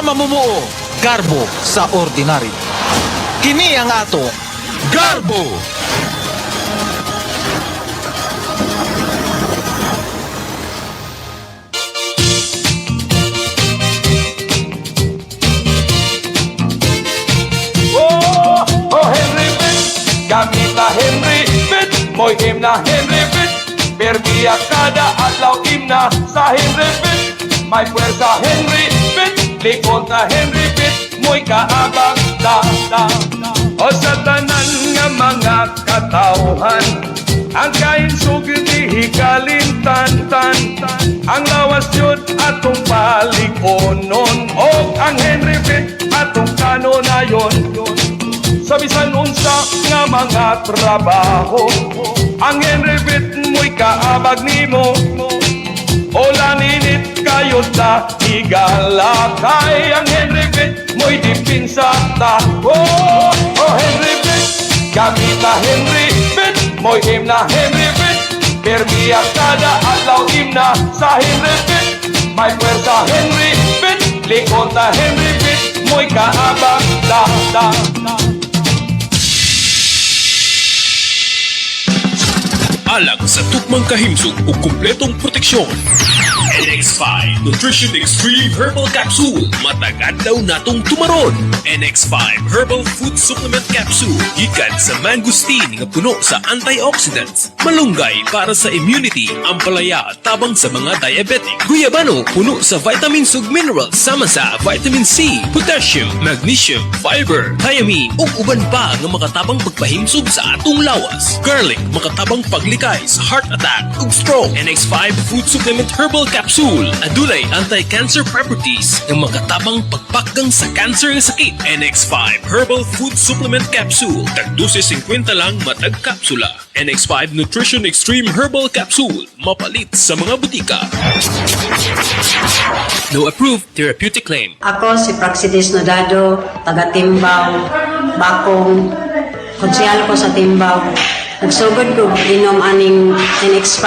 sa mamumuo, garbo sa ordinary. Kini ang ato Garbo! Henry Pitt, gamit na Henry Pitt, mo'y him na Henry Pitt, perdiya kada adlaw himna sa Henry Pitt, may puwersa Henry Pitt, likod na Henry Pitt, mo'y kaabag da. O sa tanan nga mga katawhan, ang kainsog di hikalimtan-tan, ang lawas yun atong palikonon, o ang Henry Pitt atong kanonayon. Sa bisan unsa nga mga trabaho, ang Henry Pitt mo'y kaabag nimo. O laninit kayo ta higala kay ang Henry Pitt mo'y dipinsa ta. Henry Pitt, gamit na Henry Pitt, mo'y him na Henry Pitt, permiya kada adlaw himna sa Henry Pitt, may puwersa Henry Pitt, likod na Henry Pitt, mo'y kaabag da. Alang sa tukmang kahimsog o kumpletong proteksyon. NX5 Nutrition Extreme Herbal Capsule, matagad daw natong tumaron. NX5 Herbal Food Supplement Capsule, gikan sa mangosteen nga puno sa antioxidants, malunggay para sa immunity, ampalaya tabang sa mga diabetic. Guyabano, puno sa vitamins ug minerals sama sa vitamin C, potassium, magnesium, fiber, thiamine ug uban pa nga makatabang pagpahimsog sa atong lawas. Garlic, makatabang paglikay sa heart attack ug stroke. NX5 Food Supplement Herbal Capsule, adulay anti-cancer properties nga makatabang pagpakgang sa cancer nga sakit. NX5 Herbal Food Supplement Capsule, tag 12.50 lang matag kapsula. NX5 Nutrition Extreme Herbal Capsule, mapalit sa mga butika. No approved therapeutic claim. Ako si Praxidis Nodado, taga Timbaw, Bakong, konsyal ko sa Timbaw. Nagsugod ko inom aning NX5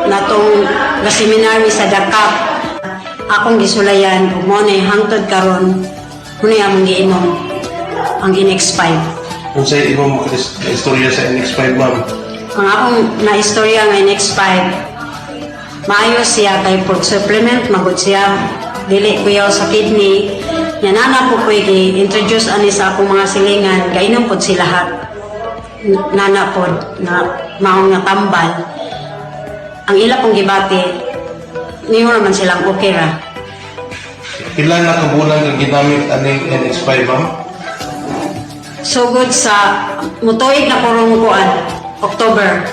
natong seminary sa Dakap. Akong gisulayan ug mo na hangtod karon muna among giinom ang NX5. Kung sa imong istorya sa NX5, ma'am? Ang akong naistorya ng NX5, maayos siya kay food supplement, magod siya. Dili kuyaw sa kidney. Yanana po ko i-introduce ani sa akong mga silingan, kainom po sila lahat. Nana po na maong nga tambal. Ang ila pong gibati, niyo naman silang okay ra. Pila na kabulan kang ginamit aning NX5, ma'am? Sugod sa mutuig na kurong kuan, October.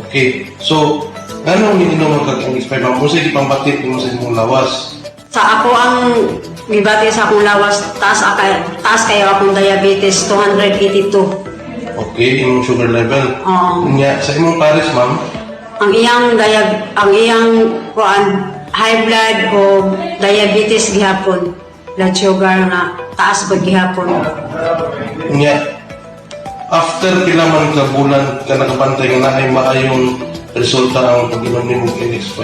Okay. So, anong ininom kag NX5, ma'am? Kung sige pambatit mo sa imong lawas? Sa ako ang gibati sa akong lawas, taas kayo akong diabetes, 282. Okay, imong sugar level. Oo. Nya, sa imong pares, ma'am? Ang iyang kuan, high blood o diabetes gihapon. Blood sugar na taas pag gihapon. Nya, after pila man ka bulan ka nakabantay nga naay maayong resulta ang pag-inom ni mong NX5.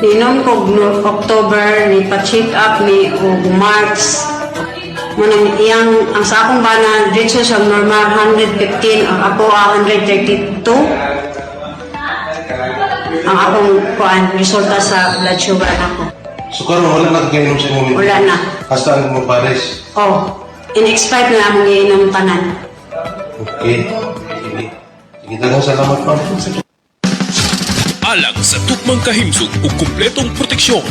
Ninom ko October, ni pa-check up ni og March. Manang ang sa akong bana, dito sa normal 115, ang ako 132. Ang akong kuan, resulta sa blood sugar nako. So, karon wala na kag-inom sa imong Wala na. hasta ang imong pares. Oh, NX5 na among giinom tanan. Okay. Sige. Sige, daghang salamat, ma'am. Alang sa tukmang kahimsog o kumpletong proteksyon.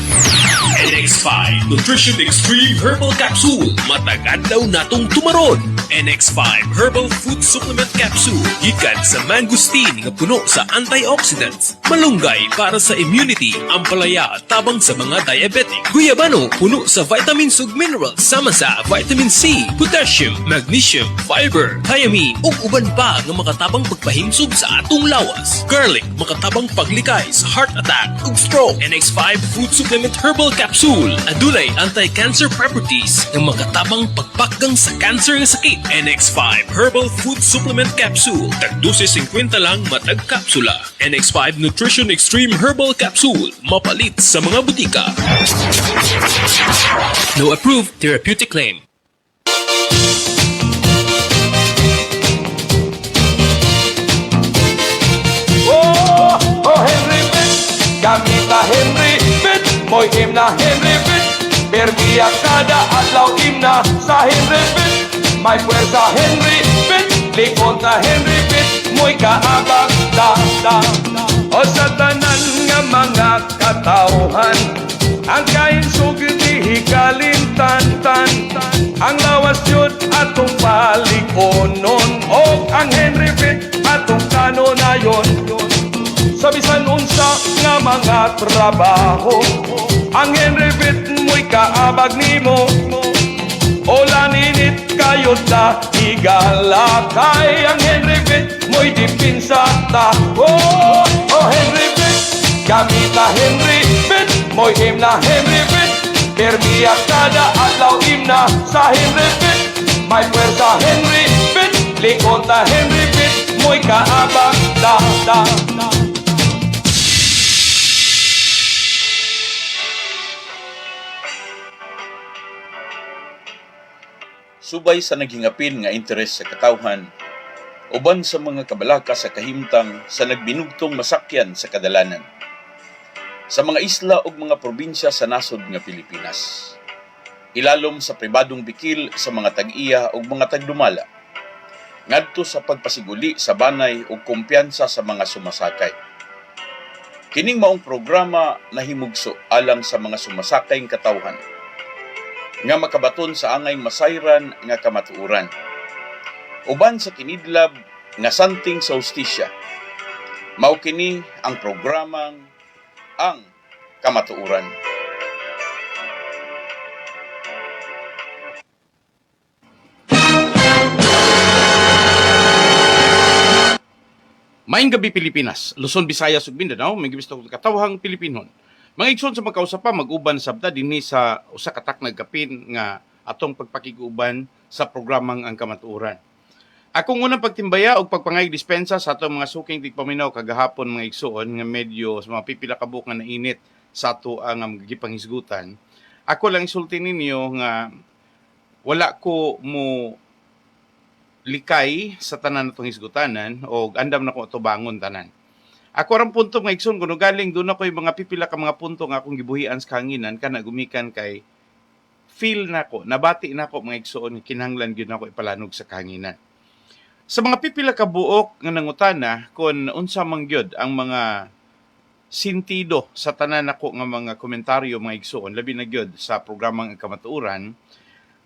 NX5 Nutrition Extreme Herbal Capsule, matagad daw natong tumaron. NX5 Herbal Food Supplement Capsule, gikan sa mangosteen nga puno sa antioxidants, malunggay para sa immunity, ampalaya tabang sa mga diabetic. Guyabano, puno sa vitamins ug minerals sama sa vitamin C, potassium, magnesium, fiber, thiamine ug uban pa nga makatabang pagpahimsog sa atong lawas. Garlic, makatabang paglikay sa heart attack ug stroke. NX5 Food Supplement Herbal Capsule, adulay anti-cancer properties nga makatabang pagpakgang sa cancer nga sakit. NX5 Herbal Food Supplement Capsule, tag 12.50 lang matag kapsula. NX5 Nutrition Extreme Herbal Capsule, mapalit sa mga butika. No approved therapeutic claim. Oh, Henry Pitt, gamita Henry Pitt, mo'y himna Henry Pitt, perdiya kada adlaw himna sa Henry Pitt. May puwersa Henry Pitt, likod na Henry Pitt, mo'y kaabag da. O sa tanan nga mga katawhan, ang kain sugid hikalintan, ang lawas yun atong palikonon, o ang Henry Pitt atong kanonayon. Sa bisan unsa nga mga trabaho, ang Henry Pitt mo'y kaabag nimo. Ola ninit kayo ta higala kay ang Henry Pitt mo'y dipinsa ta. Oh Henry Pitt, gamita Henry Pitt, mo'y himna Henry Pitt, permiya kada adlaw himna sa Henry Pitt. May puwersa Henry Pitt, likod na Henry Pitt, mo'y kaabag da. Subay sa naghingapin nga interes sa katawhan, uban sa mga kabalaka sa kahimtang sa nagbinugtong masakyan sa kadalanan, sa mga isla ug mga probinsya sa nasod nga Pilipinas, ilalom sa pribadong bikil sa mga tag-iya ug mga tagdumala, ngadto sa pagpasiguli sa banay ug kumpiyansa sa mga sumasakay. Kining maong programa nahimugso alang sa mga sumasakay katawhan, nga makabaton sa angay masayran nga kamatuoran. Uban sa kinidlab nga santing sa hustisya, mao kini ang programang Ang Kamatuoran. Maayong gabi Pilipinas, Luzon, Visayas ug Mindanao, may gibisto ko katawhang Pilipinon. Mga igsoon sa magkausap pa mag-uban sabda dinhi sa usa ka taknag kapin nga atong pagpakiguban sa programang Ang Kamatuoran. Akong unang pagtimbaya og pagpangay dispensa sa atong mga suking tigpaminaw kagahapon mga igsoon nga medyo sa mga pipila ka buok nga nainit sa ato ang gipanghisgutan. Ako lang isulti ninyo nga wala ko mo likay sa tanan natong hisgutanan o andam na ko ato bangon tanan. Ako ram punto nga igsoon kuno galing doon ako yung mga pipila ka mga punto nga akong gibuhian sa kanginan kana gumikan kay feel nako, nabati nako mga igsoon kinahanglan gyud nako ipalanog sa kanginan. Sa mga pipila ka buok nga nangutana kun unsa man gyud ang mga sentido sa tanan nako nga mga komentaryo mga igsoon labi na gyud sa programang Ang Kamatuoran,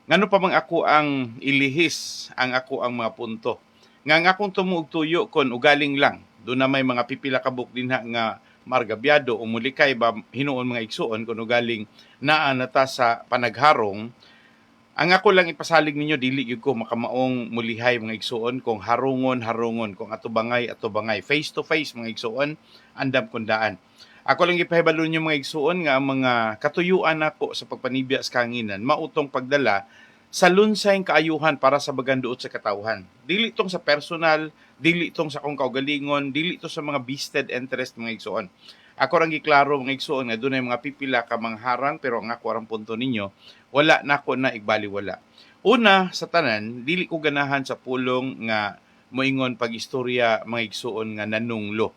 ngano pa man ako ang ilihis ang ako ang mga punto nga ang akong tumuog tuyo kon ugaling lang. Doon na may mga pipila ka buok din nga margabyado o mulikay ba hinuon mga igsoon kung galing naa nata sa panagharong. Ang ako lang ipasalig ninyo, dili gyud ko makamaong mulihay mga igsoon kung harungon kung ato bangay, face to face mga igsoon, andam kundaan. Ako lang ipahibalo ninyo mga igsoon nga ang mga katuyuan nako sa pagpanibya sa kanginan, mautong pagdala sa lunsayng kaayuhan para sa baganduot sa katawhan. Dili itong sa personal, dili itong sa kong kaugalingon, dili ito sa mga vested interest mga igsoon. Ako rang giklaro mga igsoon nga dunay mga pipila ka mangharang pero ang ako arang punto ninyo, wala nako na igbaliwala. Una sa tanan, dili ko ganahan sa pulong nga moingon pag-istorya mga igsoon nga nanunglo.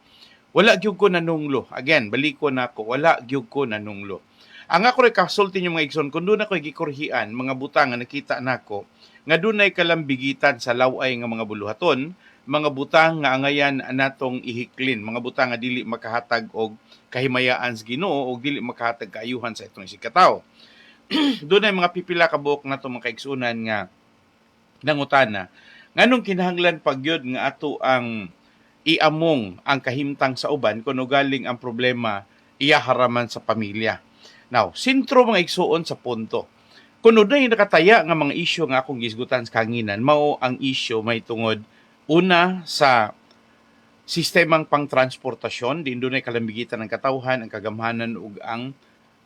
Wala gyud ko nanunglo. Again, baliko nako, wala gyud ko nanunglo. Ang ako rin kasulti niyo mga igsoon, kung doon ako gikurhian, mga butang nga nakita nako, nga doon ay kalambigitan sa laway nga mga buluhaton, mga butang nga angayan natong ihiklin, mga butang nga dili makahatag og kahimayaan sa Ginoo og dili makahatag kaayuhan sa itong isikataw. Doon ay mga pipila ka buok nato mga kaigsunan nga nangutana, nganong kinahanglan pagyod nga ato ang iamong ang kahimtang sa uban kuno galing ang problema iyaharaman sa pamilya. Now, sentro mga igsuon sa punto. Kuno na yung nakataya nga mga isyu nga akong gisgutan sa kanginan, mao ang isyu may tungod una sa sistemang pangtransportasyon, din doon ay kalambigitan ng katawhan, ang kagamhanan ug ang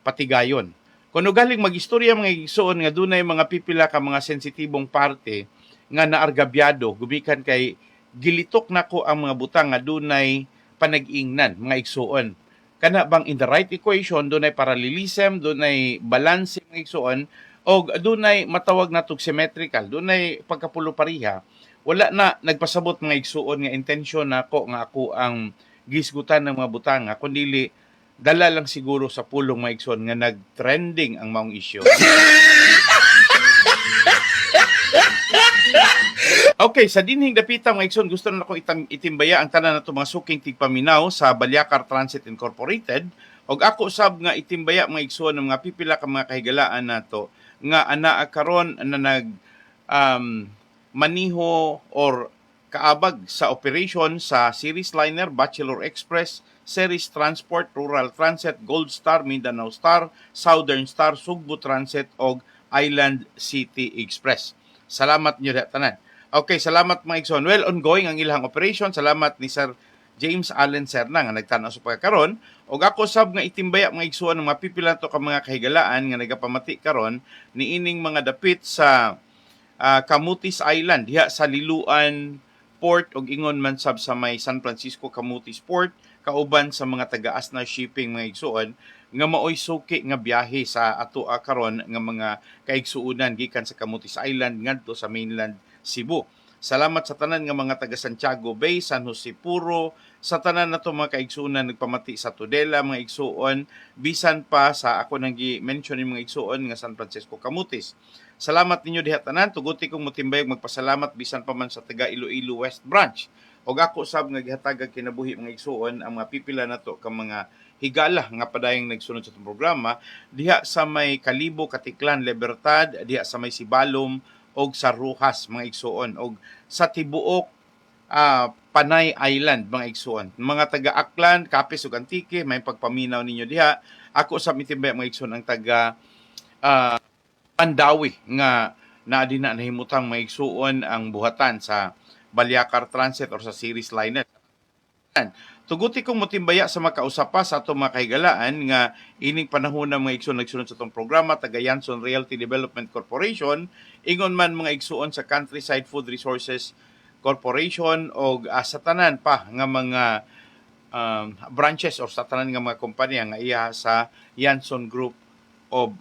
patigayon. Kuno galing magistorya mga igsuon nga doon ay mga pipila ka mga sensitibong parte nga naargabyado, gumikan kay gilitok nako ang mga butang nga doon ay panag-ingnan mga igsuon. kana bang in the right equation dunay parallelism, dunay balance mga igsoon, o dunay matawag natog symmetrical, dunay pagkapulo pariha. Wala na nagpasabot mga igsuon nga intensyon nako nga ako ang gisgutan ng mga butanga, kundi dala lang siguro sa pulong mga igsuon nga nag-trending ang maong issue. Okay, sa dinhing dapita mga igsoon, gusto na ako itimbaya ang tanan nato mga suking tigpaminaw sa Balyacar Transit Incorporated, og ako sab nga itimbaya mga igsoon ng mga pipila ka mga kahigalaan nato nga anaa karon na nag maniho or kaabag sa operation sa Series Liner, Bachelor Express, Series Transport, Rural Transit, Gold Star, Mindanao Star, Southern Star, Sugbo Transit og Island City Express. Salamat nyo tanan. Okay, salamat mga igsoon. Well, ongoing ang ilang operation. Salamat ni Sir James Allen Serna nga nagtanaw sa pagkakaroon. Og ako sab nga itimbaya mga igsoon ng mapipilan to ka mga kahigalaan nga nagapamati karon ni ining mga dapit sa Camotes Island diha sa Liloan Port og ingon man sab sa may San Francisco Camotes Port kauban sa mga taga-asna shipping mga igsoon nga maoy suki nga biyahe sa ato karon nga mga kaigsuonan gikan sa Camotes Island ngadto sa mainland Cebu. Salamat sa tanan nga mga taga Santiago Bay, San Jose Puro, sa tanan nato mga kaigsuonan nagpamati sa Tudela mga igsuon, bisan pa sa ako nang gi-mention ni mga igsuon nga San Francisco Camotes. Salamat ninyo diha tanan, tuguti kong motimbayog magpasalamat bisan pa man sa taga Iloilo West Branch. Og ako sab nga gihatagag kinabuhi mga igsuon ang mga pipila nato ka mga higala nga padayong nagsunod sa itong programa diha sa may Kalibo, Katiklan, Libertad, diha sa may Sibalom og sa Rojas mga igsuon og sa tibuok Panay Island mga igsuon. Mga taga Aklan, Capiz ug Antique may pagpaminaw ninyo diha. Ako sa mitimbay mga igsuon ang taga Pandawi nga naadi na nahimutang mga igsuon ang buhatan sa Balyacar Transit or sa Series Liner. Tuguti kong motimbaya sa makausapa sa atong mga kahigalaan nga ining panahon na mga igsuon nagsunod sa itong programa taga Yanson Realty Development Corporation, ingon man mga igsuon sa Countryside Food Resources Corporation o sa tanan pa nga mga branches or sa tanan nga mga kompanya nga iya sa Yanson Group of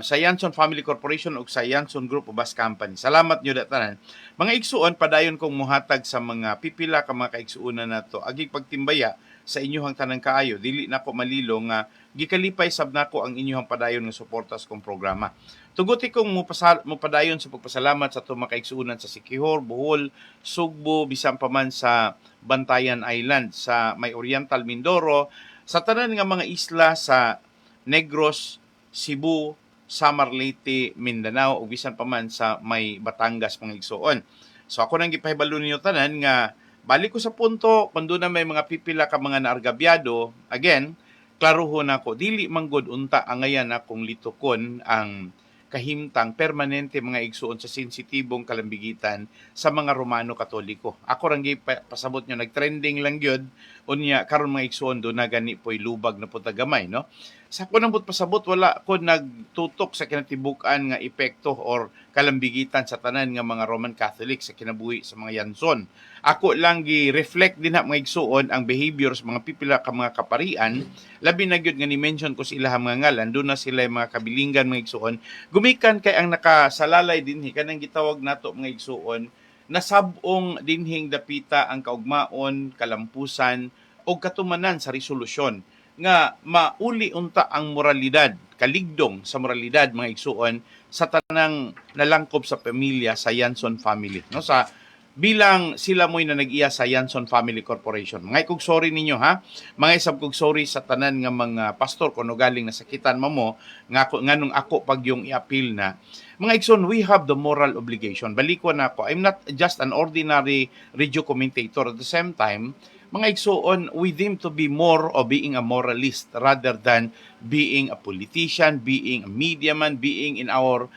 sa Yanson Family Corporation o sa Yanson Group of Bus Company. Salamat nyo tanan. Mga igsuon, padayon kong muhatag sa mga pipila ka mga kaigsuonan nato. Agig pagtimbaya sa inyong tanang kaayo. Dili nako malilo nga gikalipay sab nako ang inyong padayon nga suportas kong programa. Tuguti kong mupadayon sa pagpasalamat sa itong mga kaigsuonan sa Siquijor, Bohol, Sugbo, bisan pa man sa Bantayan Island, sa may Oriental Mindoro, sa tanan nga mga isla sa Negros, Cebu, Samar Leyte, Mindanao ug bisan pa man sa may Batangas mga igsuon. So ako nang gipahibalo ninyo tanan nga balik ko sa punto kun na may mga pipila ka mga naargabyado, again, klaruhon ako dili manggod unta angayan akong litukon ang kahimtang permanente mga igsuon sa sensitibong kalambigitan sa mga Romano Katoliko. Ako rang pasabot nyo nagtrending lang gyud unya karon mga igsuon do na gani po'y lubag na punta gamay, no? Sa ko nang pasabot wala ko nagtutok sa kinatibukan nga epekto or kalambigitan sa tanan nga mga Roman Catholic sa kinabuhi sa mga Yanson. Ako lang gi-reflect din na mga igsuon ang behavior sa mga pipila ka mga kaparian, labi na gyud nga ni-mention ko sila mga ngalan, doon na sila mga kabilinggan mga igsuon, gumikan kay ang nakasalalay dinhi kanang gitawag nato mga igsuon, nasabong dinhing dapita ang kaugmaon, kalampusan o katumanan sa resolusyon nga mauli unta ang moralidad, kaligdong sa moralidad mga igsuon sa tanang nalangkob sa pamilya sa Yanson family, no? Sa bilang sila mo'y na nag-iya sa Yanson Family Corporation. Mga kog sorry ninyo ha. Mga isab kog sorry sa tanan nga mga pastor kuno galing nasakitan mo nga nganong ako pag yung i-appeal na. Mga igsoon, we have the moral obligation. Balikon ako. I'm not just an ordinary radio commentator. At the same time, mga igsoon, we deem to be more of being a moralist rather than being a politician, being a media man, being in our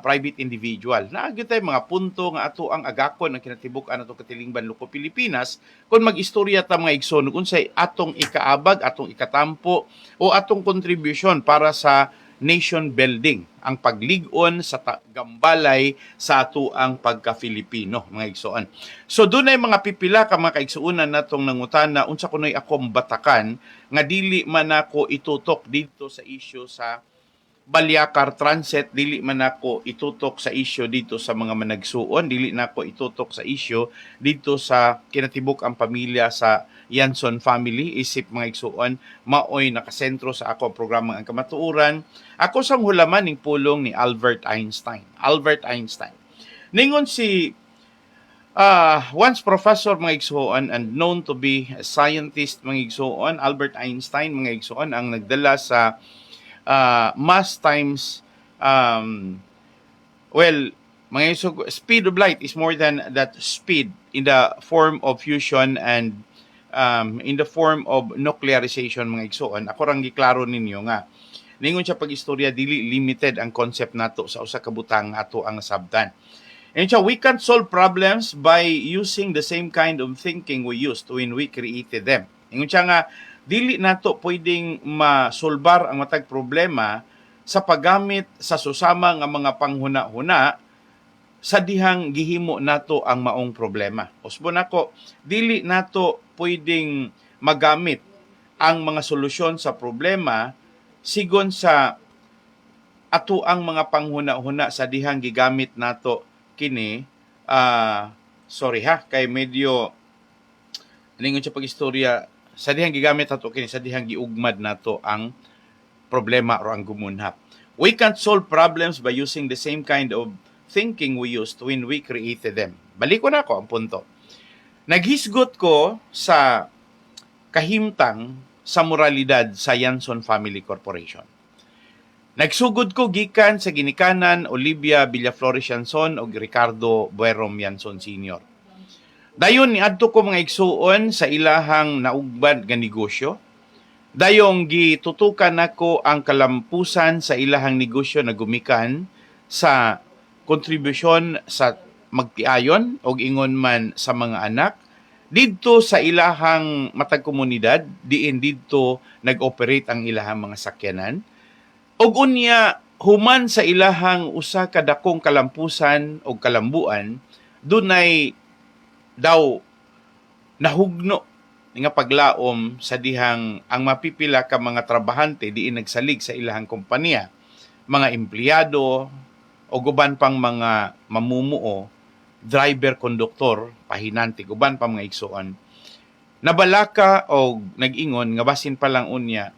private individual. Naagyo tayo mga punto nga ato ang agakon ang kinatibuk-an atong katilingban Luko Pilipinas kung mag-istorya ta mga igsoon kung say atong ikaabag, atong ikatampo o atong contribution para sa nation building, ang paglig-on sa gambalay sa ato ang pagka-Filipino, mga igsoon. So doon ay mga pipila ka mga kaigsuunan natong nangutana unsa kunoy akong batakan nga dili man ako itutok dito sa issue sa Balyakar Transit, dili man ako itutok sa issue dito sa mga managsuon, dili na ako itutok sa issue dito sa kinatibuk ang pamilya sa Yanson family, isip mga igsuon, maoy nakasentro sa ako ang programang ang kamatuuran. Ako sang hulaman ning pulong ni Albert Einstein. Albert Einstein. Ningon si once professor mga igsuon and known to be a scientist mga igsuon, Albert Einstein mga igsuon ang nagdala sa mass times mga speed of light is more than that speed in the form of fusion and in the form of nuclearization mga igsuon. Ako rang giklaro ninyo nga ningon siya pag-istorya dili limited ang concept nato sa usa ka butang ato ang nasabtan. And siya, we can't solve problems by using the same kind of thinking we used when we created them. Ningon siya nga dili nato pwedeng masolbar ang matag problema sa paggamit sa susama nga mga panghuna-huna sa dihang gihimo nato ang maong problema. Usbo nako, dili nato pwedeng magamit ang mga solusyon sa problema sigon sa ato ang mga panghuna-huna sa dihang gigamit nato kini sorry ha kay medyo ningon siya pag-istorya sa dihang gigamit nato kini sa dihang giugmad nato ang problema o ang gumunhap. We can't solve problems by using the same kind of thinking we used when we created them. Balik ko na ako ang punto. Naghisgot ko sa kahimtang sa moralidad sa Yanson Family Corporation. Nagsugod ko gikan sa ginikanan Olivia Villaflores Yanson o Ricardo Buerom Yanson Sr. Dayon niadto ko mga igsuon sa ilahang naugbad nga negosyo. Dayong gitutukan nako ang kalampusan sa ilahang negosyo na gumikan sa kontribusyon sa magtiayon o ingon man sa mga anak didto sa ilahang matag komunidad diin didto nag-operate ang ilahang mga sakyanan. Og unya human sa ilahang usa ka dakong kalampusan o kalambuan dunay daw nahugno nga paglaom sa dihang ang mapipila ka mga trabahante diin nagsalig sa ilahang kompanya, mga empleyado o guban pang mga mamumuo, driver, konduktor, pahinante, guban pang mga igsuon. Nabalaka o nag-ingon nga basin pa lang unya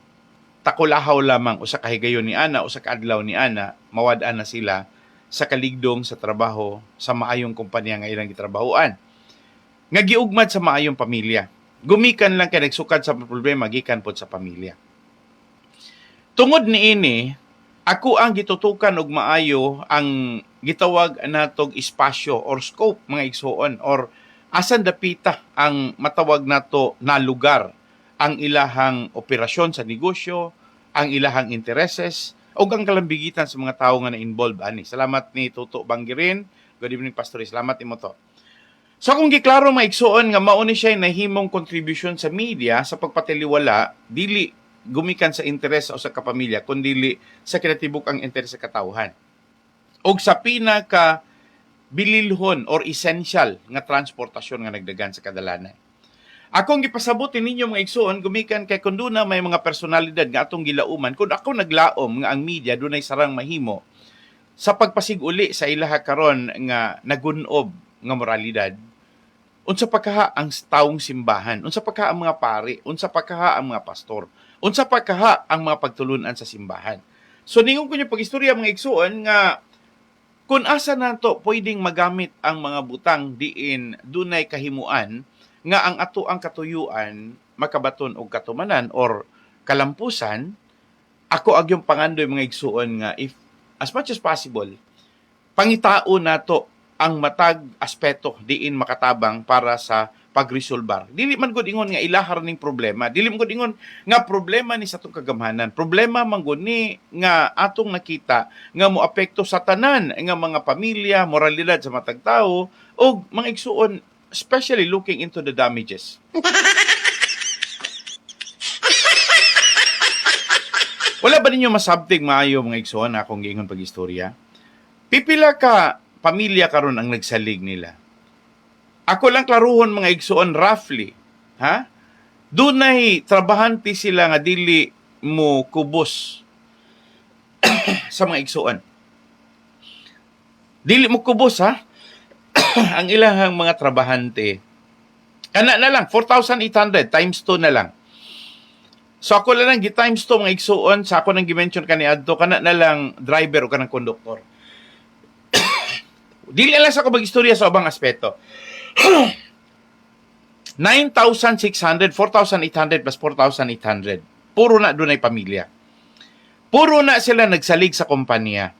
takulahaw lamang usa ka higayon ni ana, usa ka adlaw ni ana, mawad-an na sila sa kaligdong sa trabaho sa maayong kompanya nga ilang gitrabahoan. Nga giugmad sa maayong pamilya. Gumikan lang kay nagsukad sa problema gikan pod sa pamilya. Tungod niini, ako ang gitutukan og maayo ang gitawag natog espasyo or scope mga igsuon or asan dapita ang matawag nato na lugar ang ilahang operasyon sa negosyo, ang ilahang intereses o ang kalambigitan sa mga tawo nga na-involved ani. Salamat ni Toto Banggirin. Good evening, Pastor. Salamat nimo to. So kung giklaro maigsuon nga mao ni siya nahimong contribution sa media sa pagpatiliwala, dili gumikan sa interes o sa kapamilya, kundi sa kinatibuk ang interes sa katawhan. O sa pinaka bililhon or essential nga transportasyon nga nagdagan sa kadalanan. Akong gipasabot ninyo mga igsuon, gumikan kay kung doon na may mga personalidad nga atong gilauman, kung ako naglaom nga ang media dunay sarang mahimo sa pagpasiguli sa ilaha karon nga nagunob nga moralidad, unsa pa kaha ang taong simbahan, unsa pa kaha ang mga pari, unsa pa kaha ang mga pastor, unsa pa kaha ang mga pagtulunan sa simbahan. So ningon ko niyo pag-istorya mga igsuon nga kung asa nato pwedeng magamit ang mga butang diin dunay kahimuan nga ang ato ang katuyuan makabaton og katumanan or kalampusan, ako agyong pangandoy mga igsuon nga if as much as possible pangitao nato ang matag aspeto diin makatabang para sa pagresolbar. Dili man gud ingon nga ilahar ning problema. Dili man gud ingon nga problema ni sa atong kagamhanan. Problema man gud ni nga atong nakita nga moapekto sa tanan nga mga pamilya, moralidad sa matag tawo o mga igsuon, especially looking into the damages. Wala ba ninyo masabtig maayo mga igsoon na akong giingon pag-istorya? Pipila ka pamilya karon ang nagsalig nila. Ako lang klaruhon mga igsoon roughly, ha? Dunay trabahante sila nga dili mo kubos sa mga igsoon. Dili mo kubos ha? Ang ilahang mga trabahante. Kana na lang 4,800 times 2 na lang. So ako lang gi-times 2 mga igsuon sa ako nang gi-mention kaniadto kana na lang driver o kanang konduktor. Dili lang sa ko mag-istorya sa ubang aspeto. 9,600, 4,800 plus 4,800. Puro na dunay pamilya. Puro na sila nagsalig sa kompanya.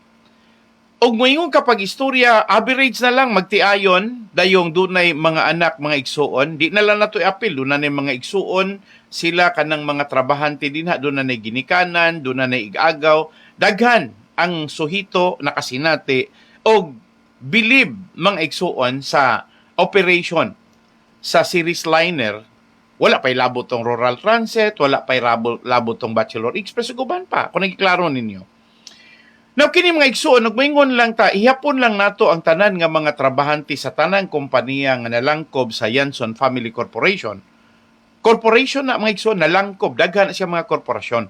Og moingon kapag istorya, average na lang magtiayon dayong dunay mga anak, mga igsuon. Di na lang nato i-apil, doon na mga igsuon, sila kanang mga trabahante din ha, doon na ginikanan, doon na igagaw. Daghan ang suhito nakasinati og bilib mga igsuon sa operation sa series liner. Wala pa'y labot tong Rural Transit, wala pa'y labot tong Bachelor Express, uban pa, kung nagiklaro ninyo. Now, kini mga igsuon, nagmaingon lang ta, ihapon lang nato ang tanan nga mga trabahante sa tanang kompanya nga nalangkob sa Yanson Family Corporation. Corporation na mga igsuon, nalangkob, daghan na siya mga korporasyon.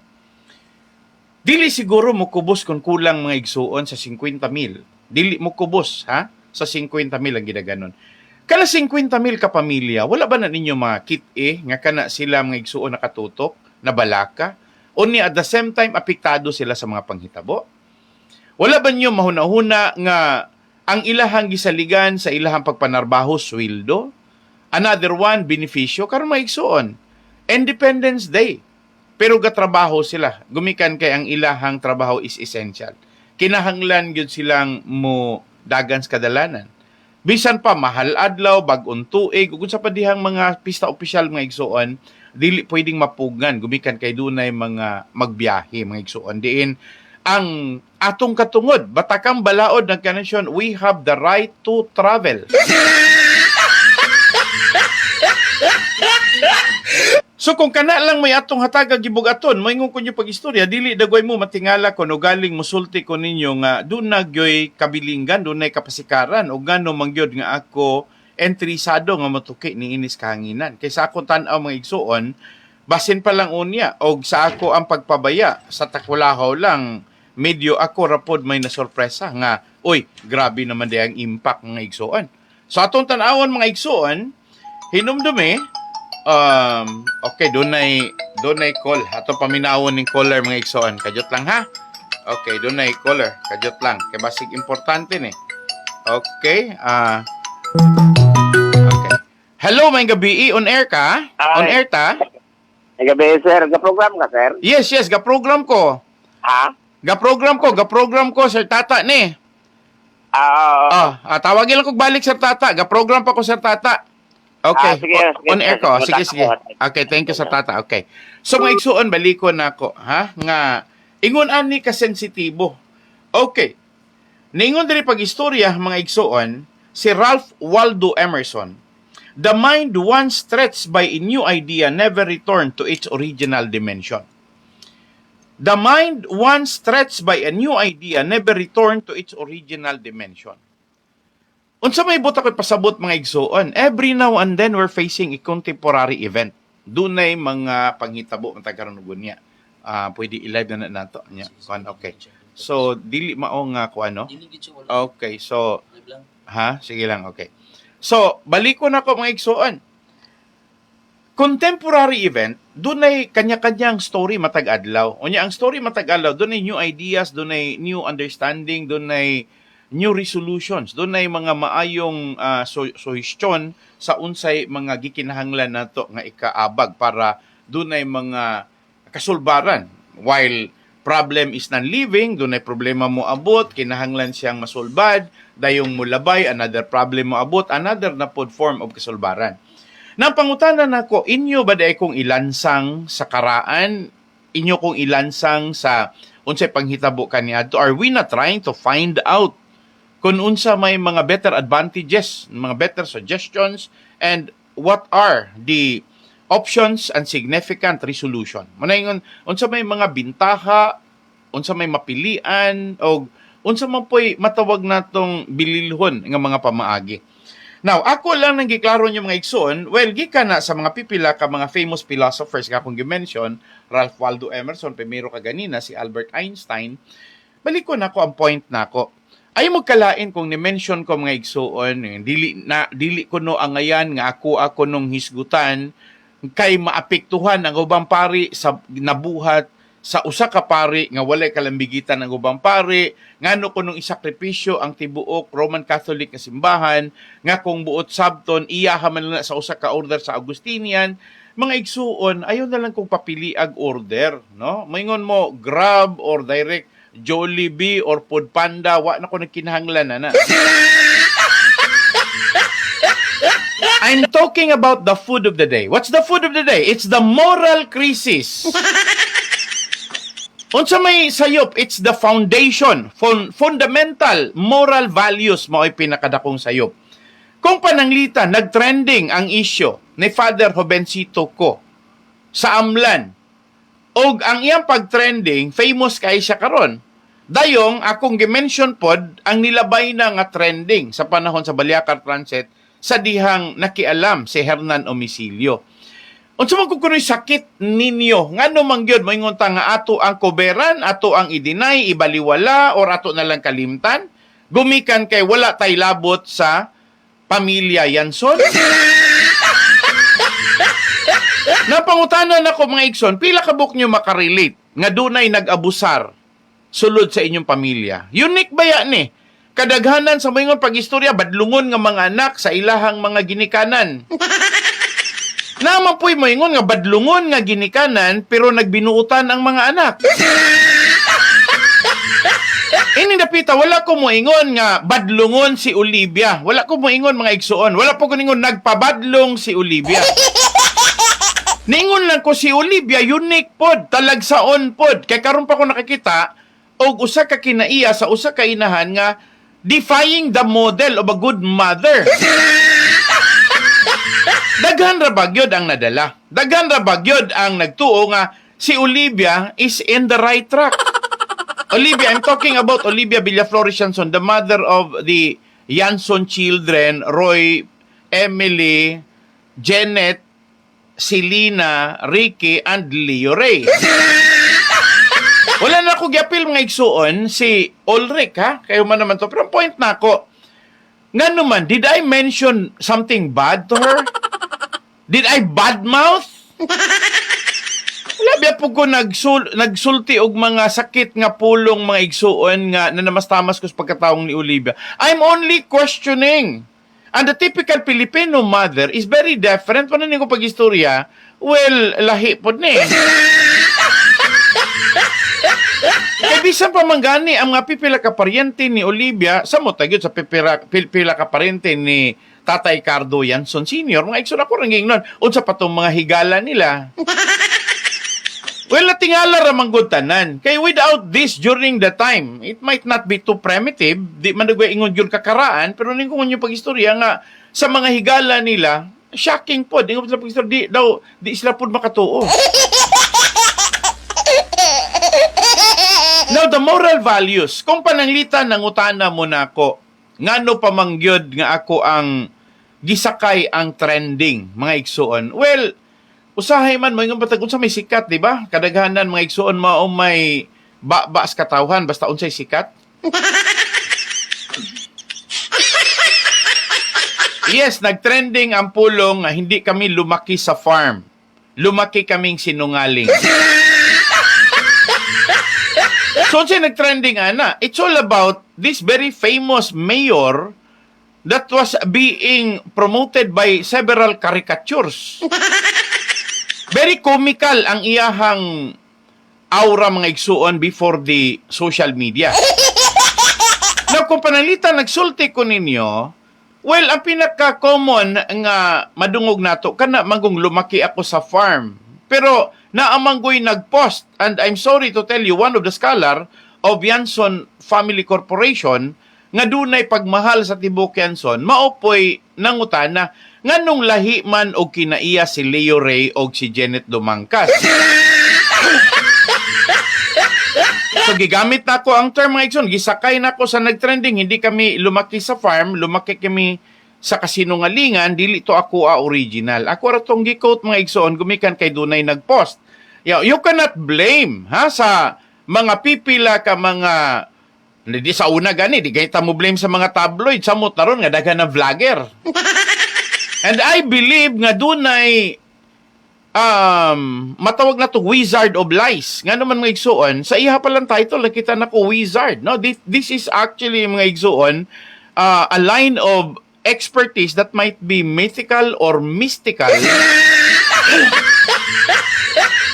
Dili siguro mo kubos kung kulang mga igsuon sa 50,000. Dili mo kubos, ha? Sa 50,000 ang ginaganon. Kana 50,000 ka pamilya, wala ba na ninyo mga kit-e nga kana sila mga igsuon nakatutok, na balaka? O ni at the same time, apektado sila sa mga panghitabo? Wala ba niyo mahuna-huna nga ang ilahang gisaligan sa ilahang pagpanarbaho, sweldo? Another one, benepisyo, karon maigsuon. Independence Day. Pero gatrabaho sila. Gumikan kay ang ilahang trabaho is essential. Kinahanglan gyud silang mo dagan sa kadalanan. Bisan pa mahal adlaw, bag-on tuig, ug sa padihang mga pista opisyal mga igsuon, dili pwedeng mapugan gumikan kay dunay mga magbiyahe mga igsuon. Diin ang atong katungod, batakang balaod ng kanasyon, we have the right to travel. So kung kana lang may atong hatagag gibugaton, moingon ko niyo pag-istorya, dili dagway mo matingala kuno galing musulti ko ninyo nga doon nagyoy kabilinggan, doon nay kapasikaran o gano mangyod nga ako entrisado nga matuki ni inis kahanginan. Kaysa akong tan-aw mga igsuon, basin pa lang unya og sa ako ang pagpabaya sa takwalahaw lang medyo ako rapod may nasorpresa nga, uy, grabe naman di ang impact ng igsuon. So atong tanawon mga igsuon, hinumdumi, okay, doon ay call. Atong paminawon ng caller mga igsuon. Kajot lang ha? Okay, doon ay caller. Kajot lang. Kaya basig importante ni. Okay, okay. Hello, may gabi. On air ka? On air ta? May gabi, sir. Ga-program ka, sir? Yes, ga-program ko. Ha? Ga-program ko, Sir Tata, ni. Tawagin lang ko balik, Sir Tata. Ga-program pa ko, Sir Tata. Okay. Sige, on air ko. sige. Sige. Okay, thank you, Sir Tata. Okay. So, mga igsuon, baliko na ako, ha? Nga, ingon ani ka sensitibo. Okay. Ningon diri pag-istorya, mga igsuon, si Ralph Waldo Emerson. The mind once stretched by a new idea never returned to its original dimension. The mind once stretched by a new idea never returned to its original dimension. Unsa may buta ko'y pasabot mga igsuon, every now and then we're facing a contemporary event. Dunay mga panghitabo ng tagarunugon niya. Pwede i-live na nato niya. Okay. So dili mao nga ko ano? Okay, so sige lang, okay. So balik ko na ko mga igsuon. Contemporary event, dunay kanya-kanyang story matag adlaw. Unya ang story matag adlaw, dunay new ideas, dunay new understanding, dunay new resolutions, dunay mga maayong suggestion sa unsay mga gikinahanglan nato nga ikaabag para dunay mga kasulbaran. While problem is non-living, dunay problema mo abot, kinahanglan siyang masulbad, dayong mulabay, another problem mo abot, another na pod form of kasulbaran. Nang pangutanan nako, inyo ba day kong ilansang sa karaan? Inyo kong ilansang sa unsay panghitabo kaniadto? Are we not trying to find out kung unsa may mga better advantages, mga better suggestions, and what are the options and significant resolution. Manaingon, unsa may mga bintaha, unsa may mapilian, o unsa man po'y matawag natong bililhon nga mga pamaagi. Now, ako lang nang giklaro niyo mga igsoon, well, gikan na sa mga pipila ka mga famous philosophers nga akong gi-mention, Ralph Waldo Emerson, primero ka ganina, si Albert Einstein, balik ko na ko ang point na ko. Ayaw mo kalain kung ni-mention ko mga igsoon, dili ko no angayan nga ako nung hisgutan, kay maapektuhan ang ubang pari sa nabuhat sa usa ka pari nga walay kalambigitan ng ubang pari, ngano kunong isakripisyo ang tibuok Roman Catholic nga simbahan, nga kung buot sabton iyaha man na sa usa ka order sa Augustinian, mga igsuon ayaw na lang kung papili ag order, no? Moingon mo Grab or direct Jollibee or Foodpanda, wa na ko nagkinahanglan na. I'm talking about the food of the day. What's the food of the day? It's the moral crisis. Unsa may sayop, it's the foundation, fundamental moral values mo ay pinakadakong sayop. Kung pananglitan, nagtrending ang issue ni Father Jovencito ko sa Amlan, og ang iyang pagtrending, famous kay siya karon. Dayong, akong gimension pod, ang nilabay na nga trending sa panahon sa Baliacar Transit, sa dihang nakialam si Hernan Omicilio. Unsa man kuno sakit ninyo, ngano man gyud moingon ta nga ato ang koberan, ato ang i-deny, ibaliwala or ato na lang kalimtan, gumikan kay wala tay labot sa pamilya Yanson. Napangutanan ako mga igsoon, pila ka buk nyo makarelate nga dunay nag-abusar sulod sa inyong pamilya. Unique ba yan eh? Kadaghanan sa moingon pag-istorya, badlungon nga mga anak sa ilahang mga ginikanan. Naman po'y moingon nga badlungon nga ginikanan pero nagbinuutan ang mga anak. Ini napita, wala ko moingon nga badlungon si Olivia. Wala ko moingon mga igsuon. Wala po ko ningon nagpabadlong si Olivia. Ningon lang ko si Olivia, unique pod, talagsaon pod. Kay karon pa ko nakakita, og usa ka kinaiya sa usa ka inahan nga defying the model of a good mother. Daghan ra bagyod ang nadala. Daghan ra bagyod ang nagtuo nga si Olivia is in the right track. Olivia, I'm talking about Olivia Villaflores Yanson, the mother of the Yanson children, Roy, Emily, Janet, Selena, Ricky, and Leo Ray. Wala na ako gyapil mga igsuon si Ulrich, ha? Kayo man naman to. Pero ang point na ako, nga naman, did I mention something bad to her? Did I badmouth? Wala biya po ko nagsulti og mga sakit nga pulong mga igsuon nga nanamastamas ko sa pagkataong ni Olivia. I'm only questioning. And the typical Filipino mother is very different. Paano ko pag-istorya? Well, lahi po ni. Kaya bisan pa manggani ang mga pipila ka paryente ni Olivia, sa mo tagyod sa pipila ka paryente ni Tatay Cardo Yanson Sr. Mga igsoon ako rin nun. Unsa pa itong mga higala nila. Well, natingala ramang tanan. Kaya without this during the time, it might not be too primitive. Di man nagwa ingon yun kakaraan, pero ningon yung pag-istorya nga sa mga higala nila, shocking po. Di nga pag-istorya, di sila po makatuo. Now, the moral values. Kung pananglitan ng utana mo na ako, ngano pamangyod nga ako ang gisakay ang trending, mga igsuon. Well, usahay man mo yung batag unsa may sikat, di ba? Kadaghanan mga igsuon mao may baas katawhan basta unsay sikat. Yes, nagtrending ang pulong nga hindi kami lumaki sa farm. Lumaki kaming sinungaling. So, unsay nagtrending ana? It's all about this very famous mayor that was being promoted by several caricatures. Very comical ang iyahang aura mga igsuon before the social media. Now, kung panalitan nagsulti ko ninyo, well, ang pinaka-common nga madungog nato, kana manggong lumaki ako sa farm. Pero naamanggoy nag-post, and I'm sorry to tell you, one of the scholar of Yanson Family Corporation, nga dunay pagmahal sa tibok Yanson, maopoy nangutana, nganong lahi man og kinaiya si Leo Ray og si Janet Dumangkas. So gigamit na ko ang term mga igsoon, gisakay na ko sa nagtrending, hindi kami lumaki sa farm, lumaki kami sa kasinungalingan, dili to ako original. Ako ra tong gi-quote mga igsoon, gumikan kay dunay nagpost. You cannot blame sa mga pipila ka mga di sa una gani, di kayta mo blame sa mga tabloid, sa taron nga daghan na vlogger. And I believe nga dunay matawag na to wizard of lies. Nga naman mga igsuon, sa iha palang title nakita na ko wizard. No, this is actually mga igsuon a line of expertise that might be mythical or mystical.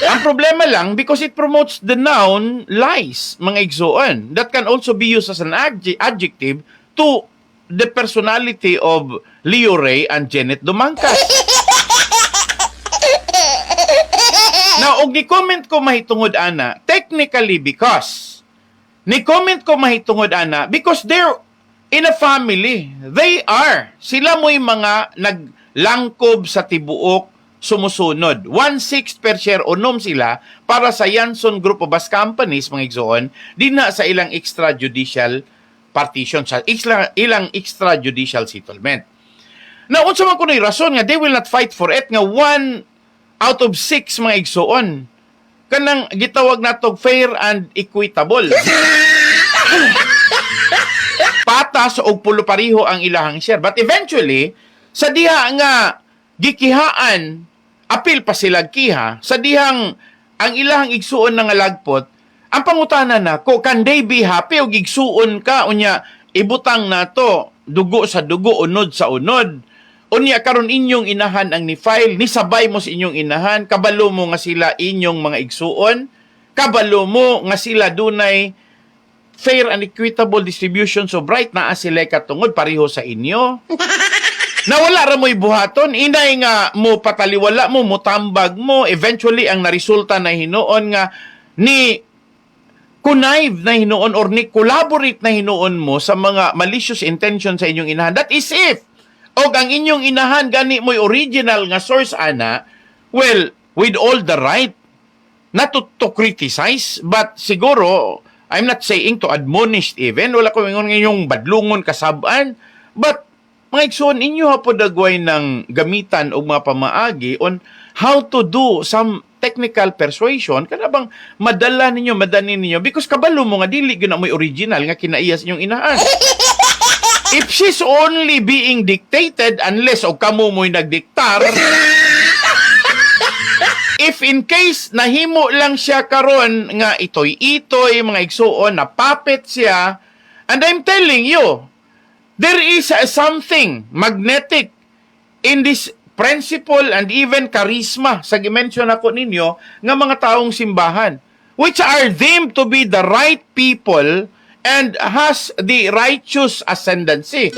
Ang problema lang, because it promotes the noun lies, mga igsuon, that can also be used as an adjective to the personality of Leo Ray and Janet Dumangkas. Now, og ni-comment ko mahitungod ana, technically because, ni-comment ko mahitungod ana, because they're in a family. They are. Sila mo'y mga naglangkob sa tibuok sumusunod. 1/6 per share unom sila para sa Yanson Group of Bus Companies, mga igsoon, din na sa ilang extrajudicial partition, sa ilang extrajudicial settlement. Now, unsa man kuno'y rason nga, they will not fight for it, nga 1 out of 6 mga igsoon, kanang gitawag natong fair and equitable. Patas o pulo pariho ang ilahang share. But eventually, sa diha nga gikihaan, apil pa sila kiha, sa dihang ang ilahang igsuon nga lagpot, ang pangutana na ko, can they be happy o igsuon ka, unya, ibutang na to, dugo sa dugo, unod sa unod. Unya, karon inyong inahan ang ni-file, nisabay mo sa inyong inahan, kabalo mo nga sila inyong mga igsuon, kabalo mo nga sila dunay fair and equitable distribution so bright na sila katungod pareho sa inyo. Nawala ra mo'y buhaton, inay nga mo pataliwala mo, mutambag mo, eventually ang naresulta na hinuon nga ni connive na hinuon or ni collaborate na hinuon mo sa mga malicious intention sa inyong inahan. That is if og ang inyong inahan gani mo'y original nga source ana, well, with all the right not to criticize, but siguro I'm not saying to admonish even. Wala ko ngayong badlungon kasabaan. But, mga igsoon, inyo hapodagway ng gamitan o mga pamaagi on how to do some technical persuasion. Kana bang madala ninyo, because kabalo mo nga, dili yun na mo'y original nga kinaiyas inyong inahan. If she's only being dictated, unless o kamo mo'y nagdiktar, if in case nahimo lang siya karon nga itoy-itoy, mga igsuon, na puppet siya, and I'm telling you, there is something magnetic in this principle and even charisma sa gimension ako ninyo nga mga taong simbahan, which are deemed to be the right people and has the righteous ascendancy.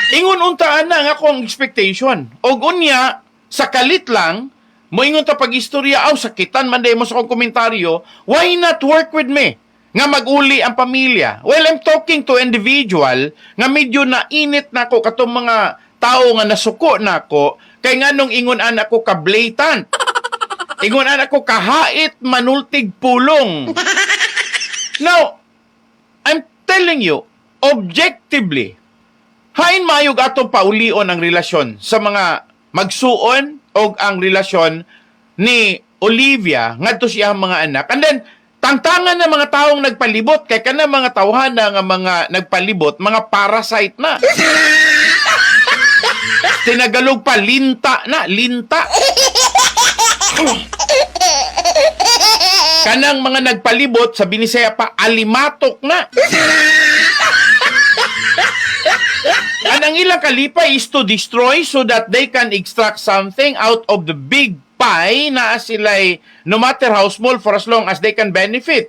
Ingon untaan na nga akong expectation. O unya, sa kalit lang, mo ingon ta pag-istorya, sakitan man mo sa akong komentaryo, why not work with me? Nga mag-uli ang pamilya. Well, I'm talking to individual nga medyo nainit na ko katong mga tao nga nasuko na ko, kay nga nung ingon anak ko ka-blatant. Ingon anak ko kahait manultig pulong. Now, I'm telling you, objectively, hain mayog atong paulion ang relasyon sa mga magsuon o ang relasyon ni Olivia ngadto siya ang mga anak. And then, tangtangan na mga taong nagpalibot, kay kana mga tawhana nga mga nagpalibot, mga parasite na. Tinagalog pa, linta na, linta. Kanang mga nagpalibot, sa Binisaya pa, alimatok na. And ang ilang kalipay is to destroy so that they can extract something out of the big pie na sila'y no matter how small for as long as they can benefit.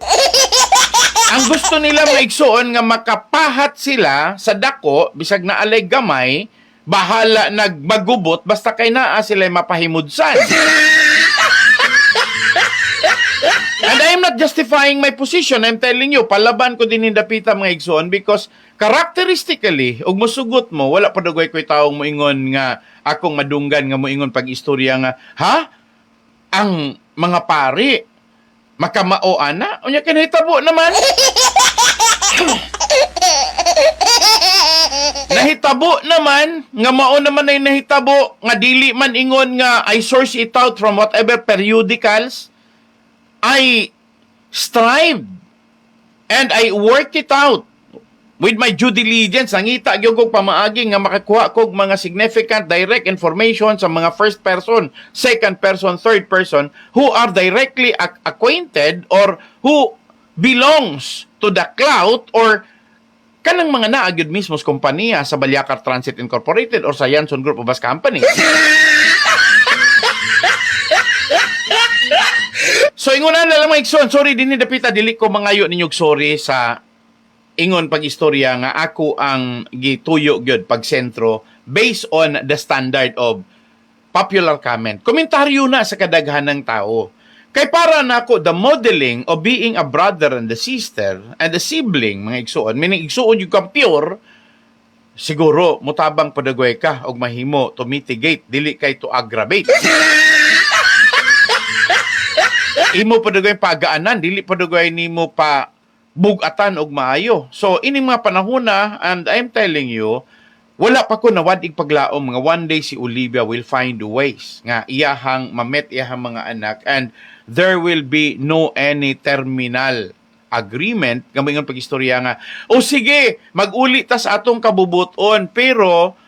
Ang gusto nila maigsuon nga makapahat sila sa dako, bisag na alay gamay, bahala nagbagubot, basta kay naa sila'y mapahimudsan. And I I am not justifying my position. I'm telling you, palaban ko din hindapita mga igsoon because characteristically, og musugot mo, wala pa dugay ko'y taong moingon nga akong madunggan nga moingon pag-istorya nga, ha? Ang mga pari, makamao ana? Unya kinahitabo naman. Nahitabo naman, nga mao naman ay nahitabo, nga dili man ingon nga I source it out from whatever periodicals, I strive and I work it out with my due diligence. Nangita gyud kog pamaagi nga makakuha kog mga significant direct information sa mga first person, second person, third person who are directly acquainted or who belongs to the clout or kanang mga naagyud mismo sa kompanya sa Balyacar Transit Incorporated or sa Yanson Group of Bus Company. So, ingunan na lang mga igsoon. Sorry, din dapita, dili ko mangayo ninyog sorry sa ingon pag-istorya nga ako ang gituyo gyud pag sentro based on the standard of popular comment. Komentaryo na sa kadaghanang tao. Kay para nako the modeling of being a brother and a sister and a sibling, mga igsoon, meaning igsoon yung kang pure, siguro, mutabang padagway ka og mahimo to mitigate, dili kay to aggravate. Imo padugay pagaanan, dili padugay nimo pa bugatan og maayo. So ining mga panahon na, and I'm telling you, wala pa ko nawadig paglaom nga one day si Olivia will find ways nga iyahang mamet iyahang mga anak and there will be no any terminal agreement nga mga pag-istorya nga o sige mag-uli ta sa atong kabubuton pero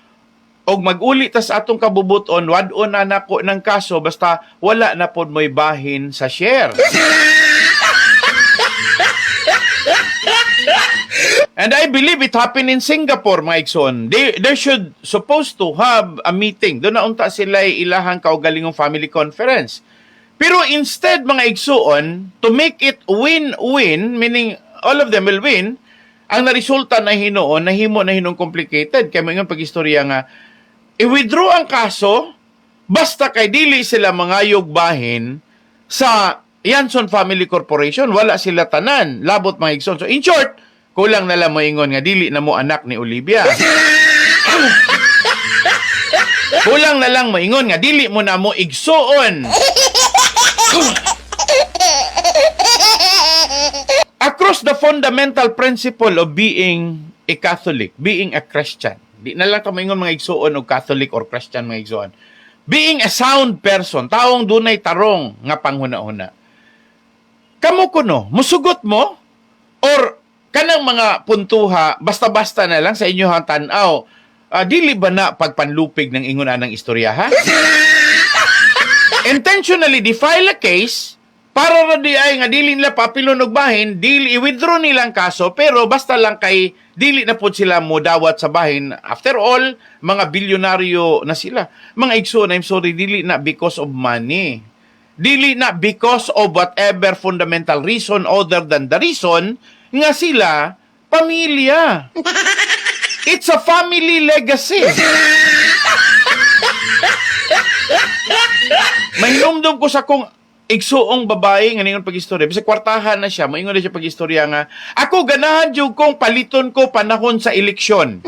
og mag-uli ta sa atong kabubuton, wad-on na nako ng kaso, basta wala na pod mo'y bahin sa share. And I believe it happened in Singapore, mga igsoon. They should supposed to have a meeting. Doon na unta sila ilahang kaugalingong family conference. Pero instead, mga igsoon, to make it win-win, meaning all of them will win, ang naresulta na hinoon, nahimo na hinong complicated. Kaya mga pag-istorya nga, i-withdraw ang kaso, basta kay dili sila mangayog bahin sa Yanson Family Corporation, wala sila tanan, labot mga igsoon. So in short, kulang na lang moingon nga dili na mo anak ni Olivia. Kulang na lang moingon nga dili mo na mo igsoon. Across the fundamental principle of being a Catholic, being a Christian, di na lang kamaingon mga igsoon o Catholic or Christian mga igsoon. Being a sound person, taong dunay tarong nga panghuna-huna. Kamo kuno, musugot mo or kanang mga puntuha basta-basta na lang sa inyong tanaw. Dili ba na pagpanlupig ng ingon ng istorya ha? Intentionally defile a case para ra di ay nga dili nila papilon og bahin, dili i-withdraw nilang kaso pero basta lang kay dili na pud sila mo dawat sa bahin. After all, mga bilyonaryo na sila. Mga igsoon, I'm sorry, dili na because of money. Dili na because of whatever fundamental reason other than the reason nga sila pamilya. It's a family legacy. Mahinumdum ko sa kung igsuong babae nga ningon pag-istorya. Bisa kwartahan na siya, moingon na siya pag-istorya nga, ako ganahan jud kong paliton ko panahon sa eleksyon.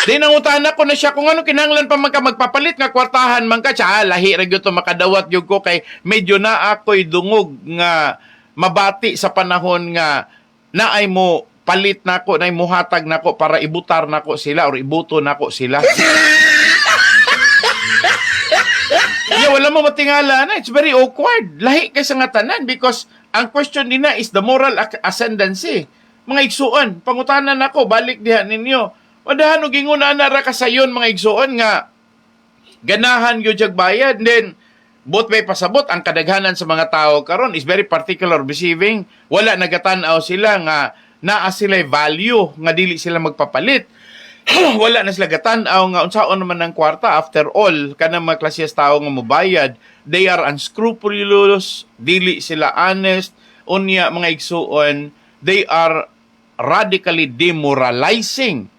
Di nangutahan ko na siya kung ano kinahanglan pa man ka magpapalit nga kwartahan man ka. Tsaka lahi ra gyud to makadawat jud ko kay medyo na ako'y dungog nga mabati sa panahon nga naay mo palit nako, naay mo hatag nako para ibutar nako sila or ibuto nako sila. Yeah, wala mo matingala na. It's very awkward. Lahi kay sa nga tanan because ang question din na is the moral ascendancy. Mga igsuon, pangutanan nako, balik diha ninyo. Wadahan og inguna na ra kasayon mga igsuon nga ganahan gyud jag bayad. Then both may pasabot ang kadaghanan sa mga tao karon is very particular receiving. Wala nagatan-aw sila nga naa sila value nga dili sila magpapalit. Wala na sila gatan-aw nga unsaon naman ang kwarta. After all, kanang mga klasiyas tao nga mobayad, they are unscrupulous, dili sila honest, unya mga igsuon, they are radically demoralizing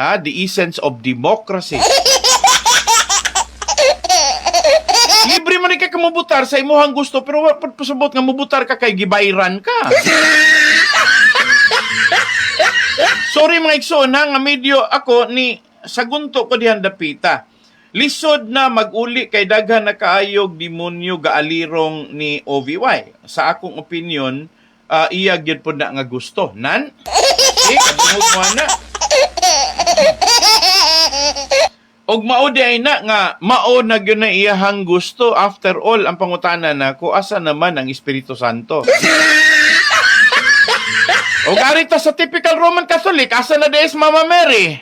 the essence of democracy. Libre man ka ka mubutar sa imuhang gusto, pero wa pud pasabot nga mubutar ka kay gibayran ka. Sorry mga igsoon ha, nga medyo ako ni sagunto ko dihan dapita. Lisod na mag-uli kay daghan na kaayog demonyo gaalirong ni OVY. Sa akong opinion, iya gyud pud na nga gusto. Nan? Kadungog mo na. Og mao di ay na nga mao na gyud na iyahang gusto. After all, ang pangutana na ko asa naman ang Espiritu Santo. O garita sa typical Roman Catholic, asa na des Mama Mary?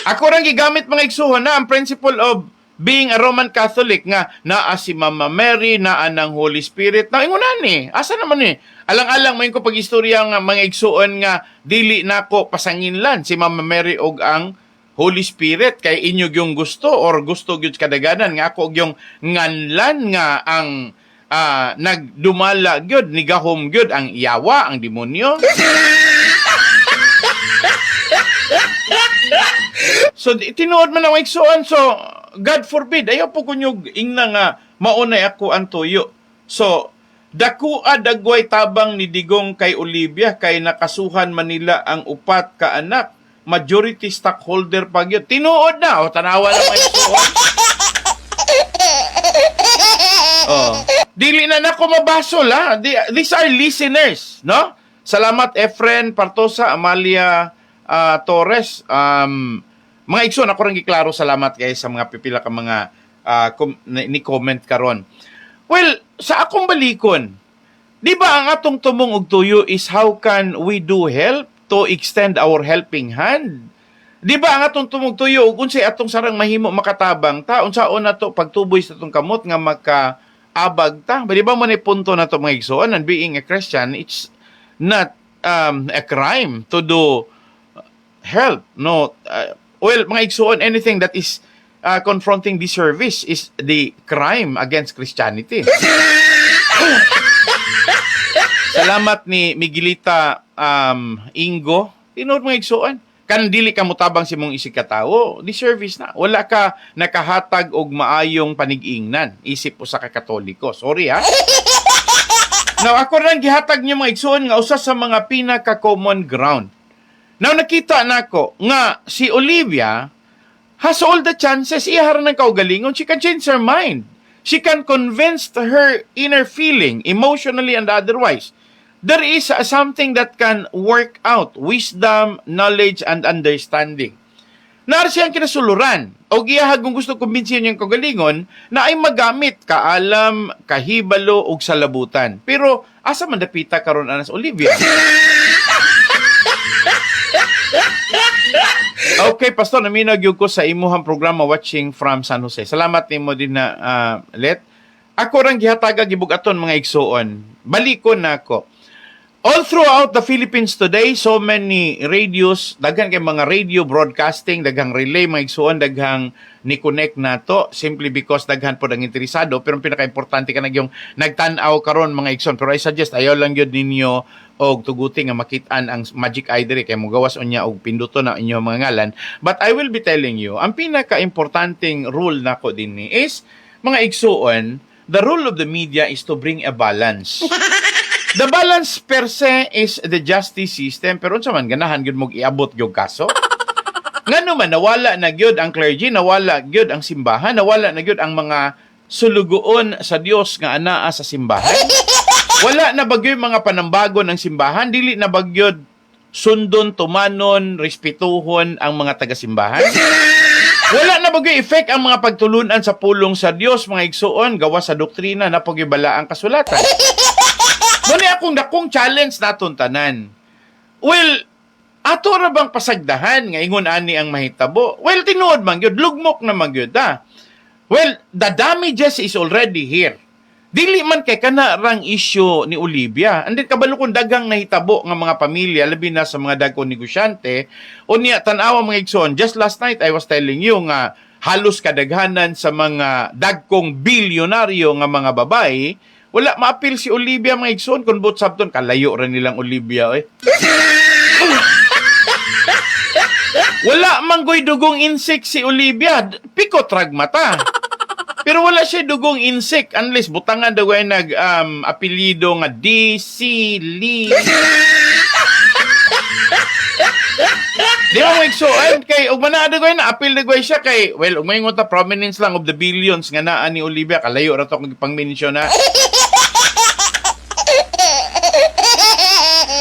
Ako rang gigamit mga igsuhon na ang principle of being a Roman Catholic nga naa si Mama Mary, naa ng Holy Spirit. Na ingunan ni, asa naman ni? Alang-alang mo ko pag-istorya nga mga igsuon nga dili nako pasanginlan si Mama Mary og ang Holy Spirit kay inyo yung gusto or gusto gyud kadaganan nga ako yung nganlan nga ang nagdumala gyud ni gahom gyud ang yawa, ang demonyo. So tinuod man ang igsuon, so God forbid ayaw po kunyog ingna nga maunay ako ang tuyo. So dakua dagway tabang ni Digong kay Olivia kay nakasuhan Manila ang upat ka anak, majority stockholder pa gyud. Tinuod na o tanawa lang may igsuon. Oh. Dili na nako mabasol ha. These are listeners, no? Salamat Efren Partosa, Amalia Torres. Mga igsoon ako ring giklaro, salamat guys sa mga pipila ka mga ni comment karon. Well, sa akong balikon, di ba ang atong tumong og tuyo is how can we do help to extend our helping hand? Di ba ang atong tumong tuyo ug unsay atong sarang mahimo makatabang ta unsaon nato pagtuboy sa atong kamot nga makaabag ta? Di ba mo ni punto nato mga igsoon, and being a Christian, it's not a crime to do help, no? Well, mga igsoon, anything that is confronting the service is the crime against Christianity. Salamat ni Miguelita Ingo. Tinood mga igsoon, kan dili ka mutabang si mong isig katawo, the service na. Wala ka nakahatag og maayong panigingnan. Isip po sa Katoliko. Sorry ha. Now, ako rin gihatag niyo mga igsoon nga usa sa mga pinaka-common ground. Now, nakita nako nga si Olivia has all the chances, ihar ng kaugalingon, she can change her mind. She can convince her inner feeling, emotionally and otherwise. There is something that can work out, wisdom, knowledge, and understanding. Naara siyang kinasuluran, o giyahag kung gusto kumbinsihin yung kaugalingon, na ay magamit kaalam, kahibalo, o salabutan. Pero, asa man dapita karon anas Olivia? Okay, Pastor, naminag yung ko sa imuhang programa watching from San Jose. Salamat nimo din na Let. Ako rang gihataga gibugaton mga igsoon. Balikon na ako. All throughout the Philippines today, so many radios, daghang kay mga radio broadcasting, daghang relay mga igsoon, daghang ni-connect nato simply because daghan po ang interesado. Pero ang pinaka-importante ka na yung nagtan-aw karon mga igsoon. Pero I suggest, ayaw lang yun ninyo og tuguti nga makitaan ang magic eye diri kay mogawas unya og pinduto na inyo mga ngalan. But I will be telling you, ang pinaka-importanting rule nako dinhi is mga igsuon, the role of the media is to bring a balance. The balance per se is the justice system, pero unsa man ganahan gyud mo iabot gyud kaso? Ngano man nawala na gyud ang clergy, nawala gyud ang simbahan, nawala na gyud ang mga sulugoon sa Dios nga anaa sa simbahan. Wala na bagyo yung mga panambago ng simbahan, dili na bagyo sundon, tumanon, respetuhon ang mga taga-simbahan. Wala na bagyo effect ang mga pagtulunan sa pulong sa Dios, mga igsuon, gawa sa doktrina na pagibala ang kasulatan. Muna akong dakong challenge naton tanan. Well, ato ra bang pasagdahan nga ingon ani ang mahitabo? Well, tinuod man gyud, lugmok na man gyud ha. Well, the damages is already here. Dili man kay kana rang issue ni Olivia. Andin kabalo kung dagang nahitabo nga mga pamilya, labi na sa mga dagkong negosyante. O niya, tanawa mga igsoon, just last night I was telling you nga halos kadaghanan sa mga dagkong bilyonaryo nga mga babae, wala maapil si Olivia mga igsoon, kung both sabton, kalayo rin nilang Olivia. Wala manggoy dugong insect si Olivia. Pikot rag mata. Pero wala siya dugong insect unless butangan daw ay apelyido nga DC Lee. Di ba mo igsuon kay ug manado ko na apil na siya kay well ug mayngon ta prominence lang of the billions nga naa ni Olivia kalayo ra to kung pang-mention na.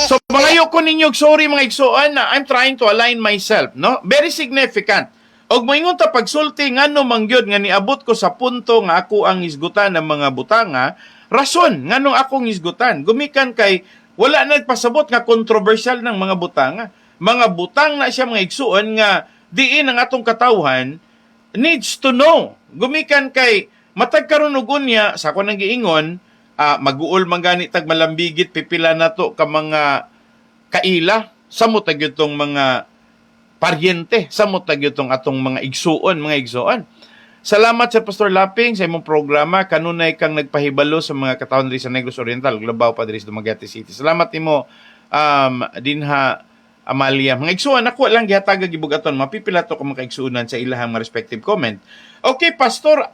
So mangayo ko ninyo sorry mga igsuon na I'm trying to align myself, no? Very significant. Og moingon ta pagsulti ngano mangyod nga niabot ko sa punto nga ako ang isgutan ng mga butanga, rason nganong akong isgutan. Gumikan kay wala nagpasabot nga controversial ng mga butanga. Mga butang na siya mga igsuon nga diin ang atong katawhan needs to know. Gumikan kay matag karon og unya sa ako nang giingon, mag-uol man gani tag malambigit pipila nato ka mga kaila sa mutag yutong mga paryente sa mutag yutong atong mga igsuon. Salamat sa Pastor Laping sa imong programa. Kanunay kang nagpahibalo sa mga katawhan diri sa Negros Oriental, Labaw pa diri sa Dumaguete City. Salamat nimo dinha Amalia. Mga igsuon ako lang gihatag gibugaton mapipila to ka mga igsuonan sa ilahang mga respective comment. Okay, Pastor,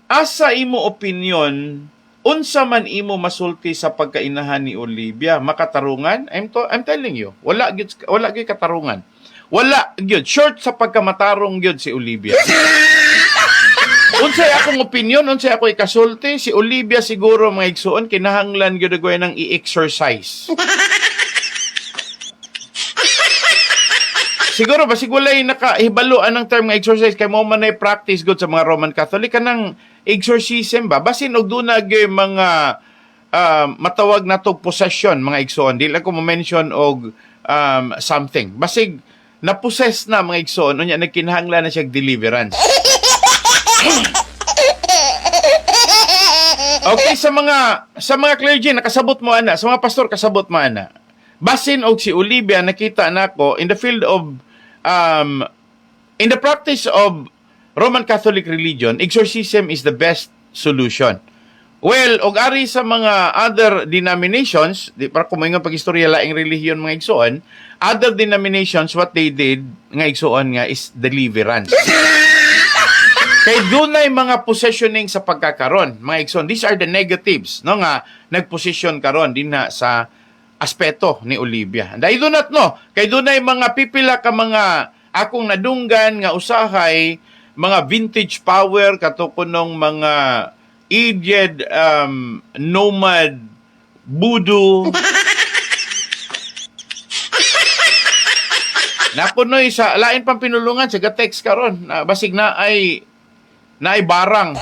asa imo opinion unsa man imo masulti sa pagkainahan ni Olivia? Makatarungan? I'm telling you, wala gyud katarungan. Wala gyud short sa pagkamatarong gyud si Olivia. Unsay akong opinion, unsay ako ikasulti, si Olivia siguro mga igsuon kinahanglan gyud gawin ng i-exercise. Siguro ba sigulay nakahibaluan ng term nga exercise kay mo man ay practice good sa mga Roman Catholic kanang exorcism ba basin og dunag mga matawag nato possession mga igsoon dili ko mo mention og something basig na-possess na mga igsoon unya nagkinahanglan na siya deliverance. Okay, sa mga clergy nakasabot mo ana, sa mga pastor kasabot mo ana. Basin og si Olivia nakita nako in the field of in the practice of Roman Catholic religion, exorcism is the best solution. Well, og ari sa mga other denominations, di para kumingon pag-istorya laing relihiyon mga igsoon, other denominations what they did nga igsoon nga is deliverance. Kay dunay mga positioning sa pagkakaron, mga igsoon. These are the negatives, no nga nagposition karon dinha sa aspeto ni Olivia. And I do not know, kay dunay mga pipila ka mga akong nadunggan nga usahay mga vintage power katukunong mga idiot nomad voodoo. Nakunoy sa lain pang pinulungan sa text karon na basig na ay barang.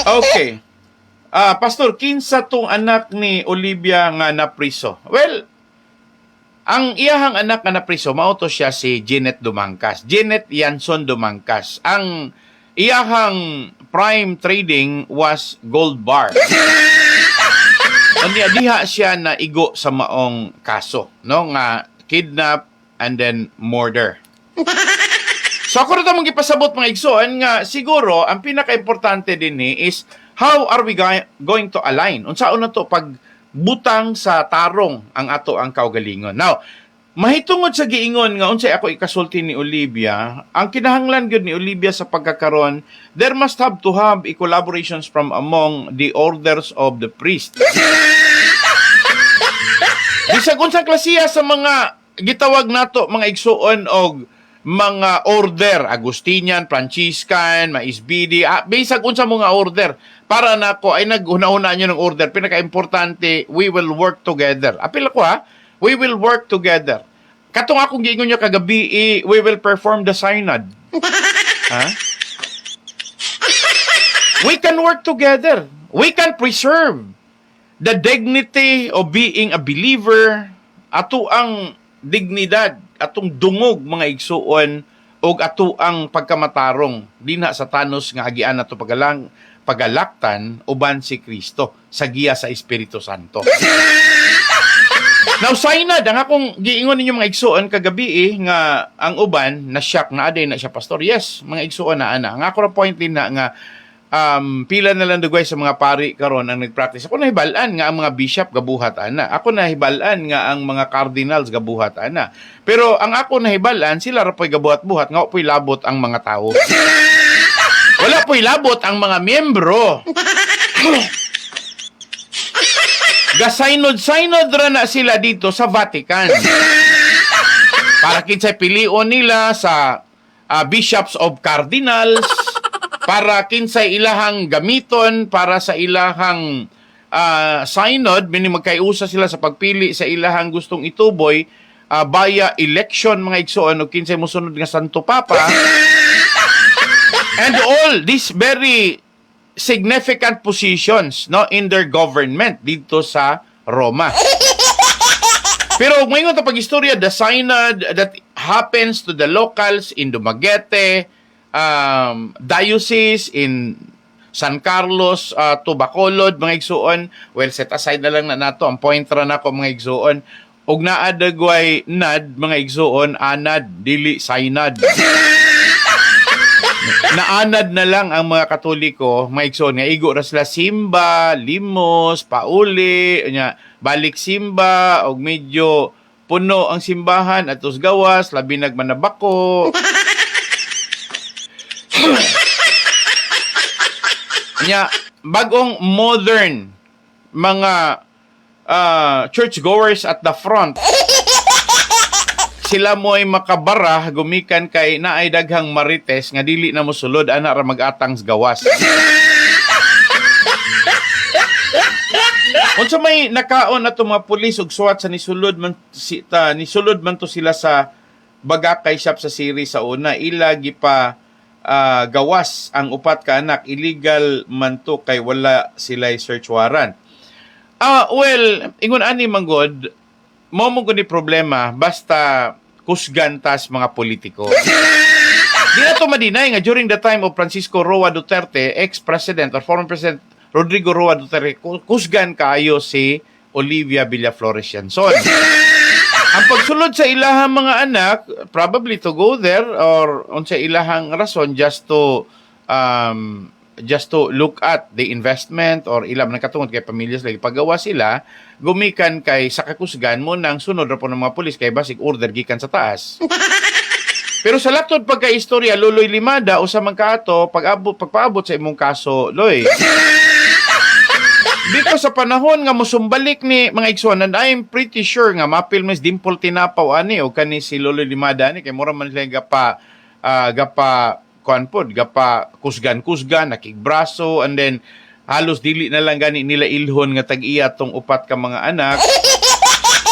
Okay. Pastor, kinsa tong anak ni Olivia nga napriso? Well, ang iyahang anak nga napriso, mauto siya si Jeanette Dumangkas. Jeanette Yanson Dumangkas. Ang iyahang prime trading was gold bar. Diha siya na igo sa maong kaso, no? Nga kidnap and then murder. So ako rin mong ipasabot mga igsoon nga siguro ang pinaka-importante din is how are we going to align? Unsaon na to pag butang sa tarong ang ato ang kaugalingon. Now, mahitungod sa giingon nga unsay ako ikasulti ni Olivia, ang kinahanglan gyud ni Olivia sa pagkakaron, there must have to have collaborations from among the orders of the priest. Bisag unsang klasiya sa mga gitawag nato mga igsuon og mga order, Agustinian, Franciscan, Maisbidi, bisag unsa mga order, para nako ay naghuna-huna nyo ng order, pinaka-importante, we will work together. Apil ako we will work together. Katong akong giingon nyo kagabi, we will perform the synod. We can work together. We can preserve the dignity of being a believer, ato ang dignidad, atong dungog mga igsuon, og ato ang pagkamatarong dinha sa tanos nga agian nato pagalaktan uban si Kristo sa giya sa Espiritu Santo. Now, synod, ang akong giingon ninyo mga igsuon kagabi nga ang uban na shock na aday na siya pastor. Yes, mga igsuon na ana. Ang ako ra point din na nga pila na lang dugay sa mga pari karon ang nagpractice. Ako nahibalaan nga ang mga bishop gabuhat ana. Ako nahibalaan nga ang mga cardinals gabuhat ana. Pero ang ako nahibalaan, sila ra po'y gabuhat-buhat nga po'y labot ang mga tao. Wala po'y labot ang mga miyembro. Gasaynod-saynod ra na sila dito sa Vatican. Para kinsay pilion nila sa bishops of cardinals, para kinsay ilahang gamiton para sa ilahang synod, mini magkaiusa sila sa pagpili sa ilahang gustong ituboy via election mga igsoon o kinsay mosunod nga Santo Papa. And all these very significant positions no in their government dito sa Roma. Pero ngayon ta pag-istorya, the synod that happens to the locals in Dumaguete, diocese in San Carlos, to Bacolod, mga igsuon, well, set aside na lang na nato, ang point ra na ko mga igsuon, og naadagway nad, mga igsuon, anad, dili synod. Naanad na lang ang mga Katoliko, mga igsoon, nga igo ra sila simba, limos, pauli, nya balik simba, og medyo puno ang simbahan, atos gawas, labi nagmanabako. Nya, bagong modern mga churchgoers at the front, sila mo ay makabara gumikan kay naay daghang marites nga dili na mosulod ana ra mag-atang gawas. Unsa may nakaon ato mga pulis ug suwat sa nisulod man nisulod man to sila sa Bagakay shop sa Siri sa una, ila gipa gawas ang upat ka anak, illegal man to kay wala sila search warrant. Well, ingon ani manggod, mo ni problema basta kusgan tas mga politiko. Di na to madinay nga during the time of Francisco Roa Duterte, ex-president or former president Rodrigo Roa Duterte, kusgan kaayo si Olivia Villaflores Yanson. Ang pagsulod sa ilahang mga anak, probably to go there or on sa ilahang rason just to look at the investment or ilam ng katungod kay pamilya sila, paggawa sila, gumikan kay sa kakusgan mo nang sunod ra po ng mga pulis kay basic order gikan sa taas. Pero sa latod pagka-istorya, Luloy Limada, usa man kaato, pagpaabot sa imong kaso, Loy. Dito sa panahon nga musumbalik ni mga igsoon, and I'm pretty sure nga mapil mas Dimple Tinapaw ani o kani si Luloy Limada ani kay mura man sila gapa kuan gapa kusgan nakigbraso, and then halos dili na lang gani nila ilhon nga tag-iya tong upat ka mga anak.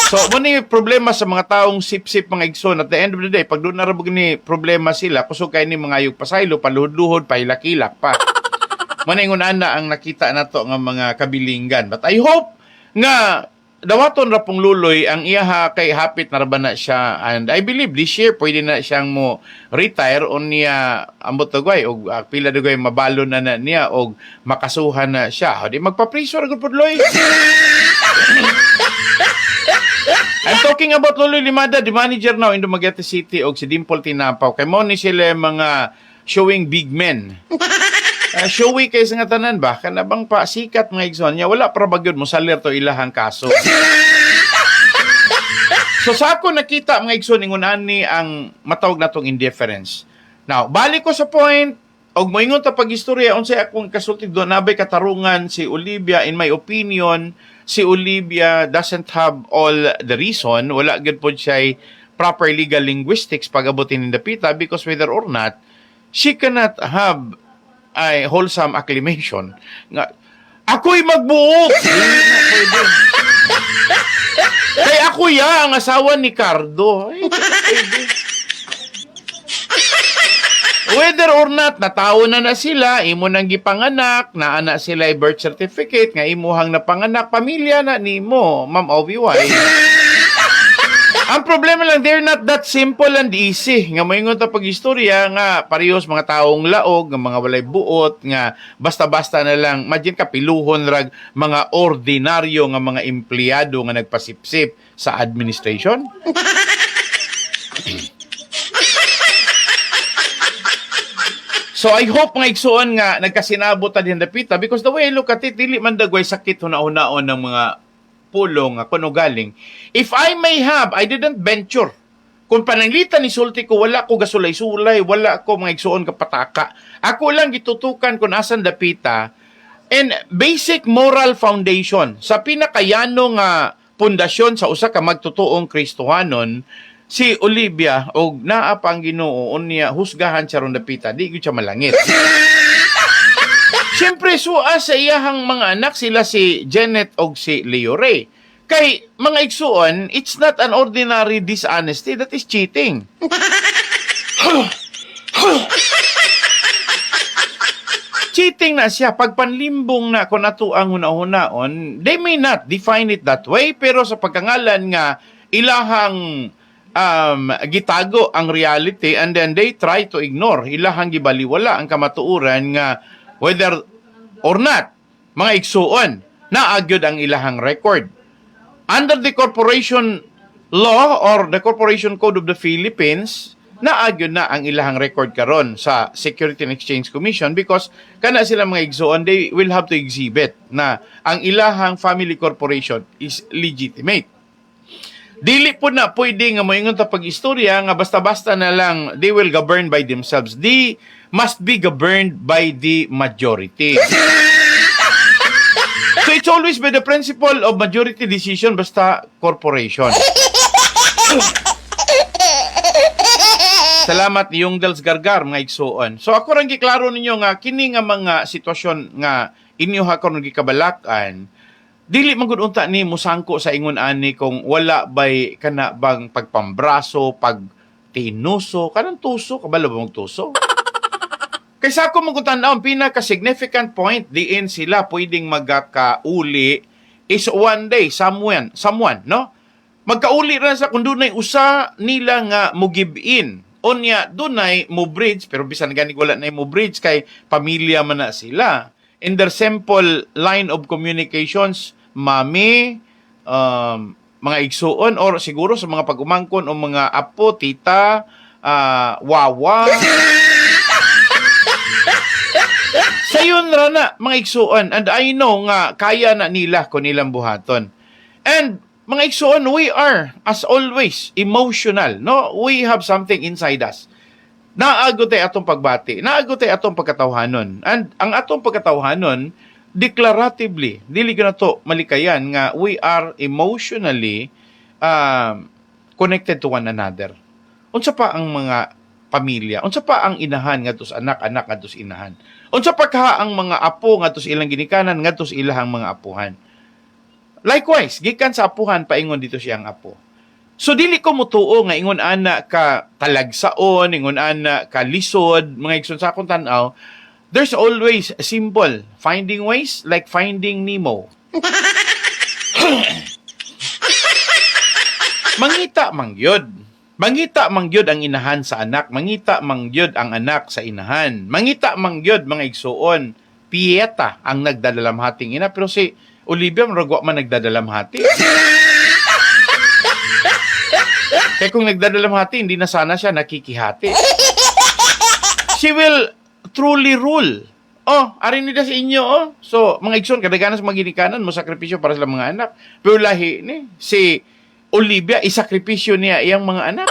So mo ni problema sa mga taong sip-sip mga igsoon, at the end of the day pag doon na rabog ni problema sila kusog kay ni mga yug pasaylo paluhod-luhod pahilakilak pa. Maningon ana ang nakita nato nga mga kabilinggan, but I hope nga dawaton ra pong Luloy ang iyaha kay hapit na ba na siya, and I believe this year pwede na siyang mo retire on niya ambot dugay og pila dugay mabalo na niya og makasuhan na siya. Di magpa-preso ra gud Loy. I'm talking about Luloy Limada, the manager now in Dumaguete City, og si Dimple Tinapaw. Kay mo ni sila mga showing big men. Showy kay sa nga tanan ba? Kanabang pa sikat mga igsoon niya, wala para bagyod mo salir to ilahang kaso. So sa ako nakita mga igsoon, ingon ani ang matawag na tong indifference. Now, balik ko sa point, og moingon ta pag-istorya, unsay akong kasulti doon, nabay katarungan si Olivia. In my opinion, si Olivia doesn't have all the reason, wala gud pod siya proper legal linguistics pag-abutin in the pita, because whether or not, she cannot have ay wholesome acclamation nga ako'y magbuok. Kay ako ya ang asawa ni Cardo. Whether or not natawo na sila, imo nang gipanganak, naana sila ay birth certificate nga imuhang napanganak, pamilya na nimo, Ma'am Oviway. Ang problema lang, they're not that simple and easy. Nga moingon ta pag-istorya nga parehas mga taong laog, nga mga walay buot, nga basta-basta na lang, imagine ka piluhon rag mga ordinaryo nga mga empleyado nga nagpasipsip sa administration. So I hope mga igsuon nga nagkasinabot ta din dapita because the way I look at it, dili man dagway sakit huna-hunaon ng mga pulong nga kuno galing. If I may have, I didn't venture. Kung pananglitan ni sulti ko, wala ko gasulay-sulay, wala ko mga igsuon kapataka. Ako lang gitutukan kung asan dapita and basic moral foundation sa pinakayano nga pundasyon sa usa ka magtutuong Kristohanon. Si Olivia og naa pang Ginoo unya husgahan siya ron dapita, di gyud siya malangit. Siyempre suas sa iyahang mga anak sila si Janet og si Leo Ray. Kay mga igsuon, it's not an ordinary dishonesty, that is cheating. Cheating na siya, pagpanlimbong na kung ato ang huna-hunaon, they may not define it that way, pero sa pagkangalan nga ilahang gitago ang reality and then they try to ignore, ilahang gibaliwala ang kamatuuran nga whether or not, mga igsuon, naagyod ang ilahang record. Under the corporation law or the Corporation Code of the Philippines, naagyod na ang ilahang record karon sa Security and Exchange Commission because kana sila mga igsuon, they will have to exhibit na ang ilahang family corporation is legitimate. Dili po na pwede nga moingon ta pag-istorya nga basta-basta na lang they will govern by themselves. They must be governed by the majority. So it's always by the principle of majority decision basta corporation. Salamat yung Dels Gargar mga igsuon. So ako rang giklaro ninyo nga kini nga mga sitwasyon nga inyo ha karon gikabalakan. Dili man gud unta ni musangko sa ingon ani kung wala bay kana bang pagpambraso, pagtinuso, kanang tuso, kabalo ba mong tuso? Kaysa ako magutanaw, pinaka-significant point diin sila pwedeng magkakauli is one day, someone, no? Magkauli rin sa kung dunay usa nila nga mo give in. Onya, dunay mo bridge, pero bisan gani wala na mo bridge kay pamilya man na sila. In their simple line of communications, mami, mga igsuon, or siguro sa mga pag-umangkon o mga apo, tita, wawa. Sayon ra na, mga igsuon, and I know nga, kaya na nila kung nilang buhaton. And, mga igsuon, we are, as always, emotional, no? We have something inside us. Naago tayo atong pagbati, naago tayo atong pagkatawhanon. And ang atong pagkatawhanon, declaratively, dili ko na to malikayan nga we are emotionally connected to one another. Unsa pa ang mga pamilya? Unsa pa ang inahan ngadto sa anak, anak ngadto sa inahan? Unsa pa ka ang mga apo ngadto sa ilang ginikanan, ngadto sa ilahang mga apuhan? Likewise, gikan sa apuhan, paingon dito siyang apo. So, dili ko mutuo nga ingon ana ka talagsaon, ingon ana ka lisod, mga igsoon sa akong tanaw, there's always a simple finding ways like finding Nemo. Mangita mangyod. Mangita mangyod ang inahan sa anak. Mangita mangyod ang anak sa inahan. Mangita mangyod mga igsuon. Pieta ang nagdadalamhating ina. Pero si Olivia, maragwa man nagdadalamhati. Kaya kung nagdadalamhati, hindi na sana siya nakikihati. She will truly rule. Oh, arin nila sa inyo, oh. So, mga igsoon, kadaganan sa mga ginikanan, mo sakripisyo para sa mga anak. Pero lahi ni, si Olivia, isakripisyo niya iyang mga anak.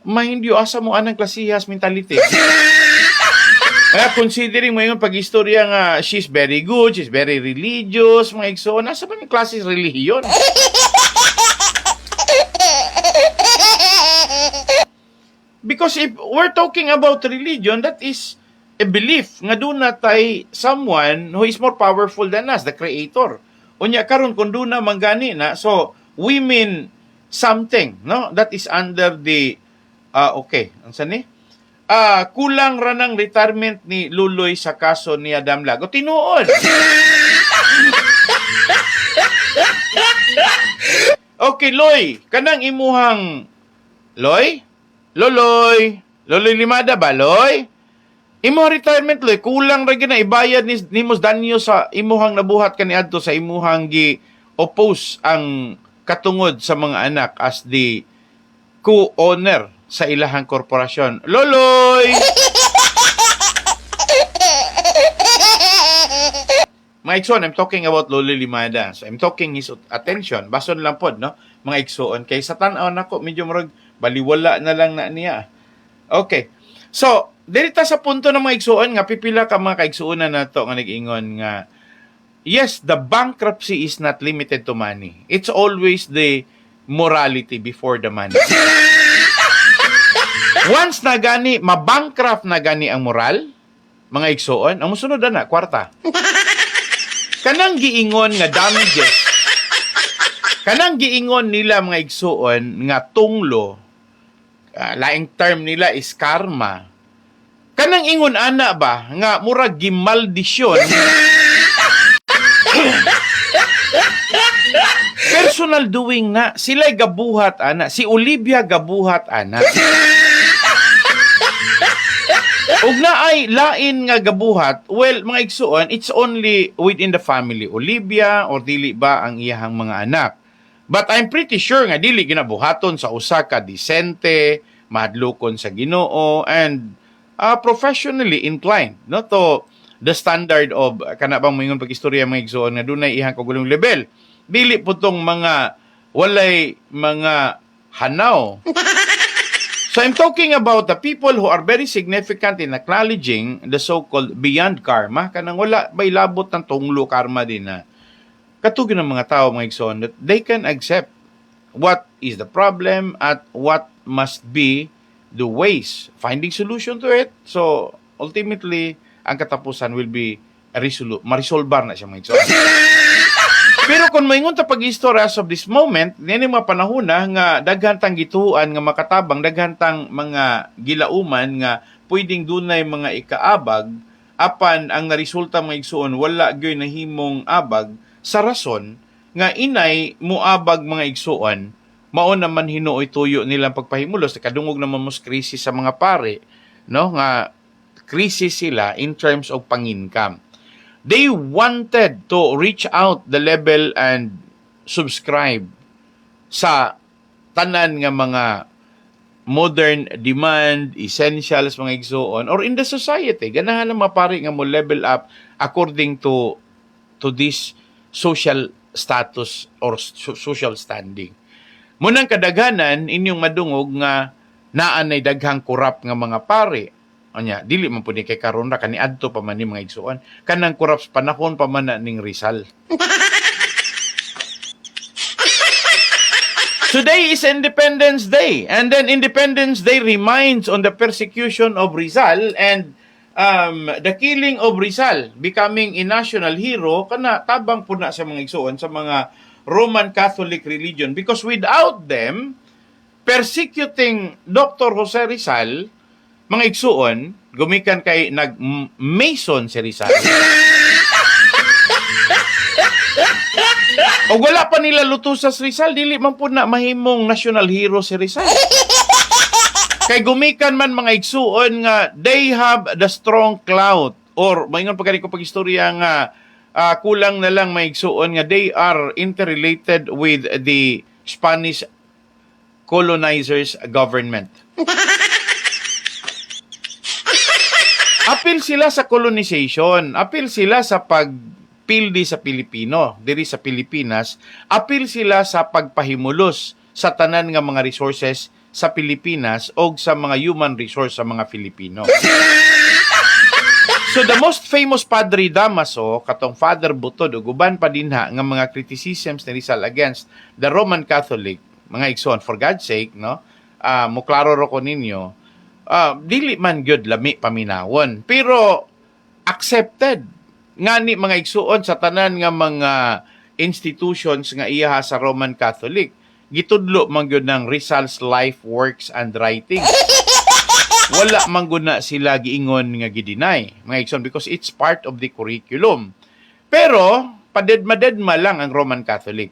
Mind you, asa mo anang klasihas mentality. Kaya considering mo yung pag-istorya nga, she's very good, she's very religious, mga igsoon, nasa ba yung klaseng relihiyon? Because if we're talking about religion, that is a belief nga doon na tay someone who is more powerful than us, the Creator. Unya karon kung doon na manggani na, so we mean something, no? That is under the okay, ang sani? Kulang ra ng retirement ni Luloy sa kaso ni Adam Lago. Tinuod. Okay, Loy, kanang imuhang Loy? Loloy limada ba, Loy? Imo retirement, Loy, kulang ra gyud na ibayad ni Mos Danyo sa imuhang nabuhat kaniadto sa imuhang gi-oppose ang katungod sa mga anak as the co-owner sa ilahang korporasyon. Loloy! Mga igsoon, I'm talking about Lolo Limada. So, I'm talking his attention. Bason lang pod, no? Mga igsoon. Kay sa tanaw nako, medyo marag baliwala na lang na niya. Okay. So, dito sa punto ng mga igsoon, nga pipila ka mga kaigsuonan na to, nga nag-ingon nga, yes, the bankruptcy is not limited to money. It's always the morality before the money. Once na gani, mabankrupt na gani ang moral, mga igsoon, ang musunod na, kwarta. Kanang giingon nga damages, kanang giingon nila mga igsoon nga tunglo, laing term nila is karma. Kanang ingon ana ba, nga murag gimaldisyon, personal doing na, sila'y gabuhat ana, si Olivia gabuhat ana. Ug na ay lain nga gabuhat, well, mga igsuon, it's only within the family. Olivia or dili ba ang iyahang mga anak. But I'm pretty sure nga dili ginabuhaton sa usa ka disente, madlukon sa Ginoo, and professionally inclined, no, to the standard of kana bang moingon pag-istorya mga igsuon nga dunay iyang kagulong level. Dili putong mga walay mga hanaw. So I'm talking about the people who are very significant in acknowledging the so-called beyond karma, kanang wala may labot ng tunglo karma din na katugin ng mga tao, mga igsoon, that they can accept what is the problem at what must be the ways, finding solution to it. So ultimately, ang katapusan will be marisolbar na siya, mga igsoon. Pero kung maingon ta pag-istorya as of this moment, nini mga panahon na nga daghantang gituan nga makatabang, daghantang mga gilauman nga pwedeng dunay mga ikaabag apan ang naresulta mga igsuon wala gyoy nahimong abag sa rason nga inay muabag mga igsuon mao naman hinuoy tuyo nilang pagpahimulos kadungog naman mos krisis sa mga pare, no, nga krisis sila in terms of pang-income. They wanted to reach out the level and subscribe sa tanan nga mga modern demand, essentials, mga igsuon, or in the society. Ganahan na mapari nga mo level up according to this social status or social standing. Munang kadaghanan, inyong madungog nga naanay daghang kurap nga mga pare. Anya, dili man po ni kay karon ra kani adto pa man ni mga igsuon. Kanang corrupt panahon pa man na ning Rizal. Today is Independence Day, and then Independence Day reminds on the persecution of Rizal and the killing of Rizal, becoming a national hero kana tabang po na sa mga igsuon sa mga Roman Catholic religion, because without them persecuting Dr. Jose Rizal, mga igsuon, gumikan kay nag-Mason si Rizal. O wala pa nila lutusas Rizal, dili man po na mahimong national hero si Rizal. Kay gumikan man mga igsuon nga, they have the strong clout. Or, maingon pa ko pag-istorya nga, kulang na lang mga igsuon nga, they are interrelated with the Spanish colonizers' government. Apil sila sa colonization, apil sila sa pagpildi sa Pilipino, diri sa Pilipinas, apil sila sa pagpahimulos sa tanan nga mga resources sa Pilipinas o sa mga human resource sa mga Filipino. So the most famous Padre Damaso, katong Father Butod, uguban pa dinha nga mga criticisms ni Rizal against the Roman Catholic, mga igsoon, for God's sake, no? Muklaro ro ko ninyo, dili man gyud lami paminawon, pero accepted ngani mga igsuon sa tanan nga mga institutions nga iya sa Roman Catholic. Gitudlo man gyud ng Rizal's life, works and writing. Wala man gyud na sila giingon nga gidinay mga igsoon, because it's part of the curriculum. Pero padedma-dedma lang ang Roman Catholic.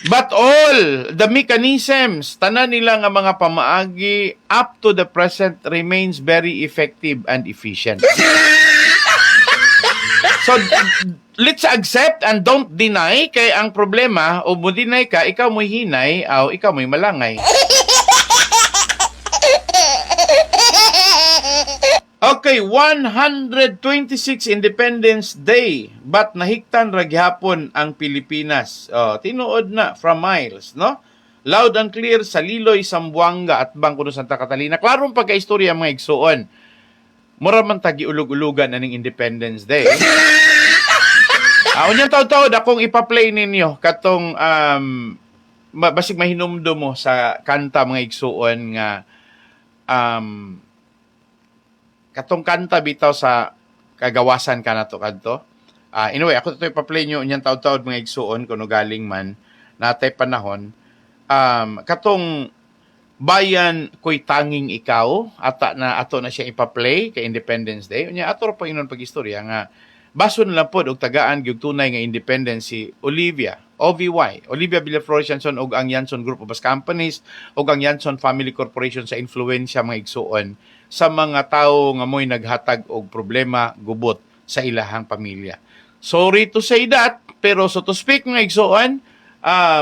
But all the mechanisms, tanan nila nga mga pamaagi up to the present remains very effective and efficient. So, let's accept and don't deny, kay ang problema, o mo deny ka, ikaw mo'y hinay, o ikaw mo'y malangay. Okay, 126 Independence Day. But nahiktan ra gihapon ang Pilipinas. Tinuod na from miles, no? Loud and clear sa Liloy, Zamboanga at Bangko Santa Catalina. Klarong pagka-istorya mga igsuon. Mura man tagi ulug-ulugan aning Independence Day. Unyang taud-taud akong ipa-play ninyo katong basig mahinumdo mo sa kanta mga igsuon nga katong kanta bitaw sa kagawasan ka na to kadto. Anyway, ako ito ipa-play nyo unyang taud-taud mga igsuon kuno galing man natay panahon. Katong bayan ko'y tanging ikaw ata na ato na siya ipa-play kay Independence Day. Unya ato ra pa inon pag-istorya nga baso na lang pod og tagaan gyud tunay nga independence si Olivia Villaflores Janson og ang Janson Group of Companies og ang Janson Family Corporation sa influensya mga igsuon sa mga tawo nga mo'y naghatag og problema gubot sa ilahang pamilya. Sorry to say that, pero so to speak mga igsuon,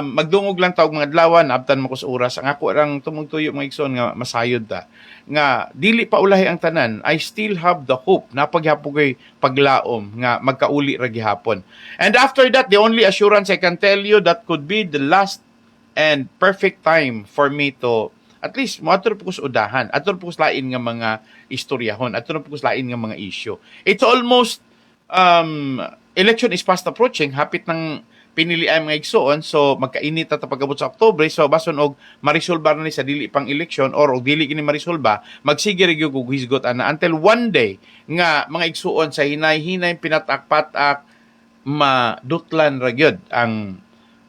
magdungog lang taog mga adlawan, abtan mo ko sa oras. Ang ako rang tumugtuyo mga igsoon nga masayod ta. Nga dili pa ulahi ang tanan, I still have the hope na paghapon paglaom nga magkauli ra gihapon. And after that, the only assurance I can tell you that could be the last and perfect time for me to at least moadto po sa udahan. Adto po sa lain nga mga istoryahon, adto po sa lain nga mga issue. It's almost election is fast approaching, hapit ng pinilian mga igsoon, so magkainit at pagabot sa Oktubre, so bason og marisolba na ni sa dili pang eleksyon or og dili kini marisolba, magsige ra gyud og hisgot ana until one day nga mga igsoon sa hinay-hinay pinatak-patak madutlan ra gyud ang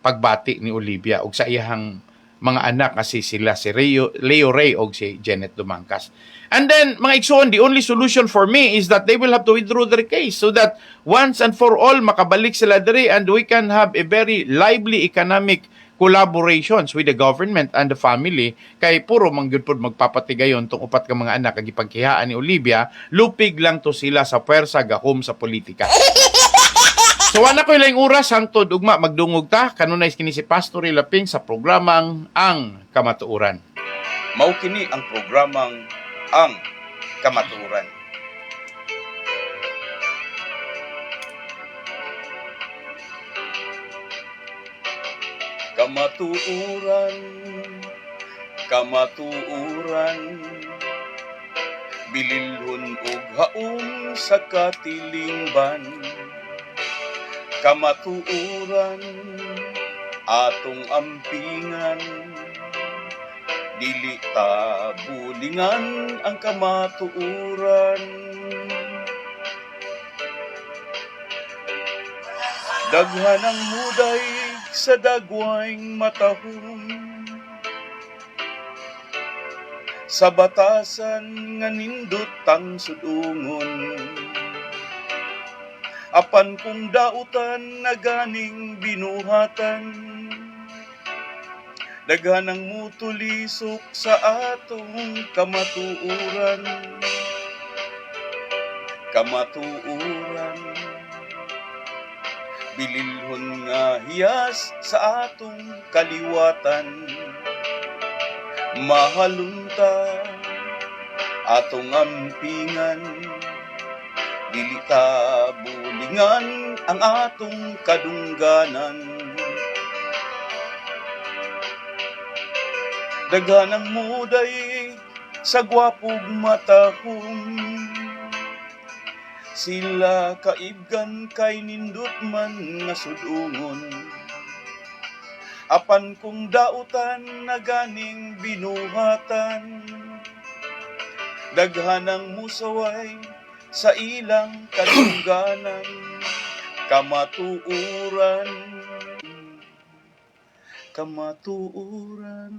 pagbati ni Olivia og sa iyang mga anak kasi sila si Leo Ray og si Janet Dumangkas. And then, mga igsoon, the only solution for me is that they will have to withdraw their case so that once and for all, makabalik sila diri and we can have a very lively economic collaborations with the government and the family kay puro mangyud pod magpapatigayon tong upat ka mga anak kag ipangkihaan ni Olivia, lupig lang to sila sa puwersa gahom sa politika. So wala ko ilang oras hangtod ugma magdungog ta kanunay kini si Pastor Laping sa programang Ang Kamatuoran. Mao kini ang programang Ang Kamatuoran. Kamatuoran, kamatuoran, bililhon og haom sa katilingban. Kamatuoran, atong ampingan, dili ta bulingan ang kamatuoran. Daghan ang muday sa dagwayng matahong, sa batasan nga nindot ang sudungon. Apan kung dautan na ganing binuhatan, daghan ang mutulisok sa atong kamatuoran. Kamatuoran, bililhon nga hiyas sa atong kaliwatan. Mahalunta atong ampingan, dili ta bulingan ang atong kadungganan. Daghan ang muday sa gwapog matahong, sila kaibgan kay nindot man nga sudungon. Apan kung dautan na ganing binuhatan, daghan ang musaway sa ilang kadungganan. Kamatuoran, kamatuoran.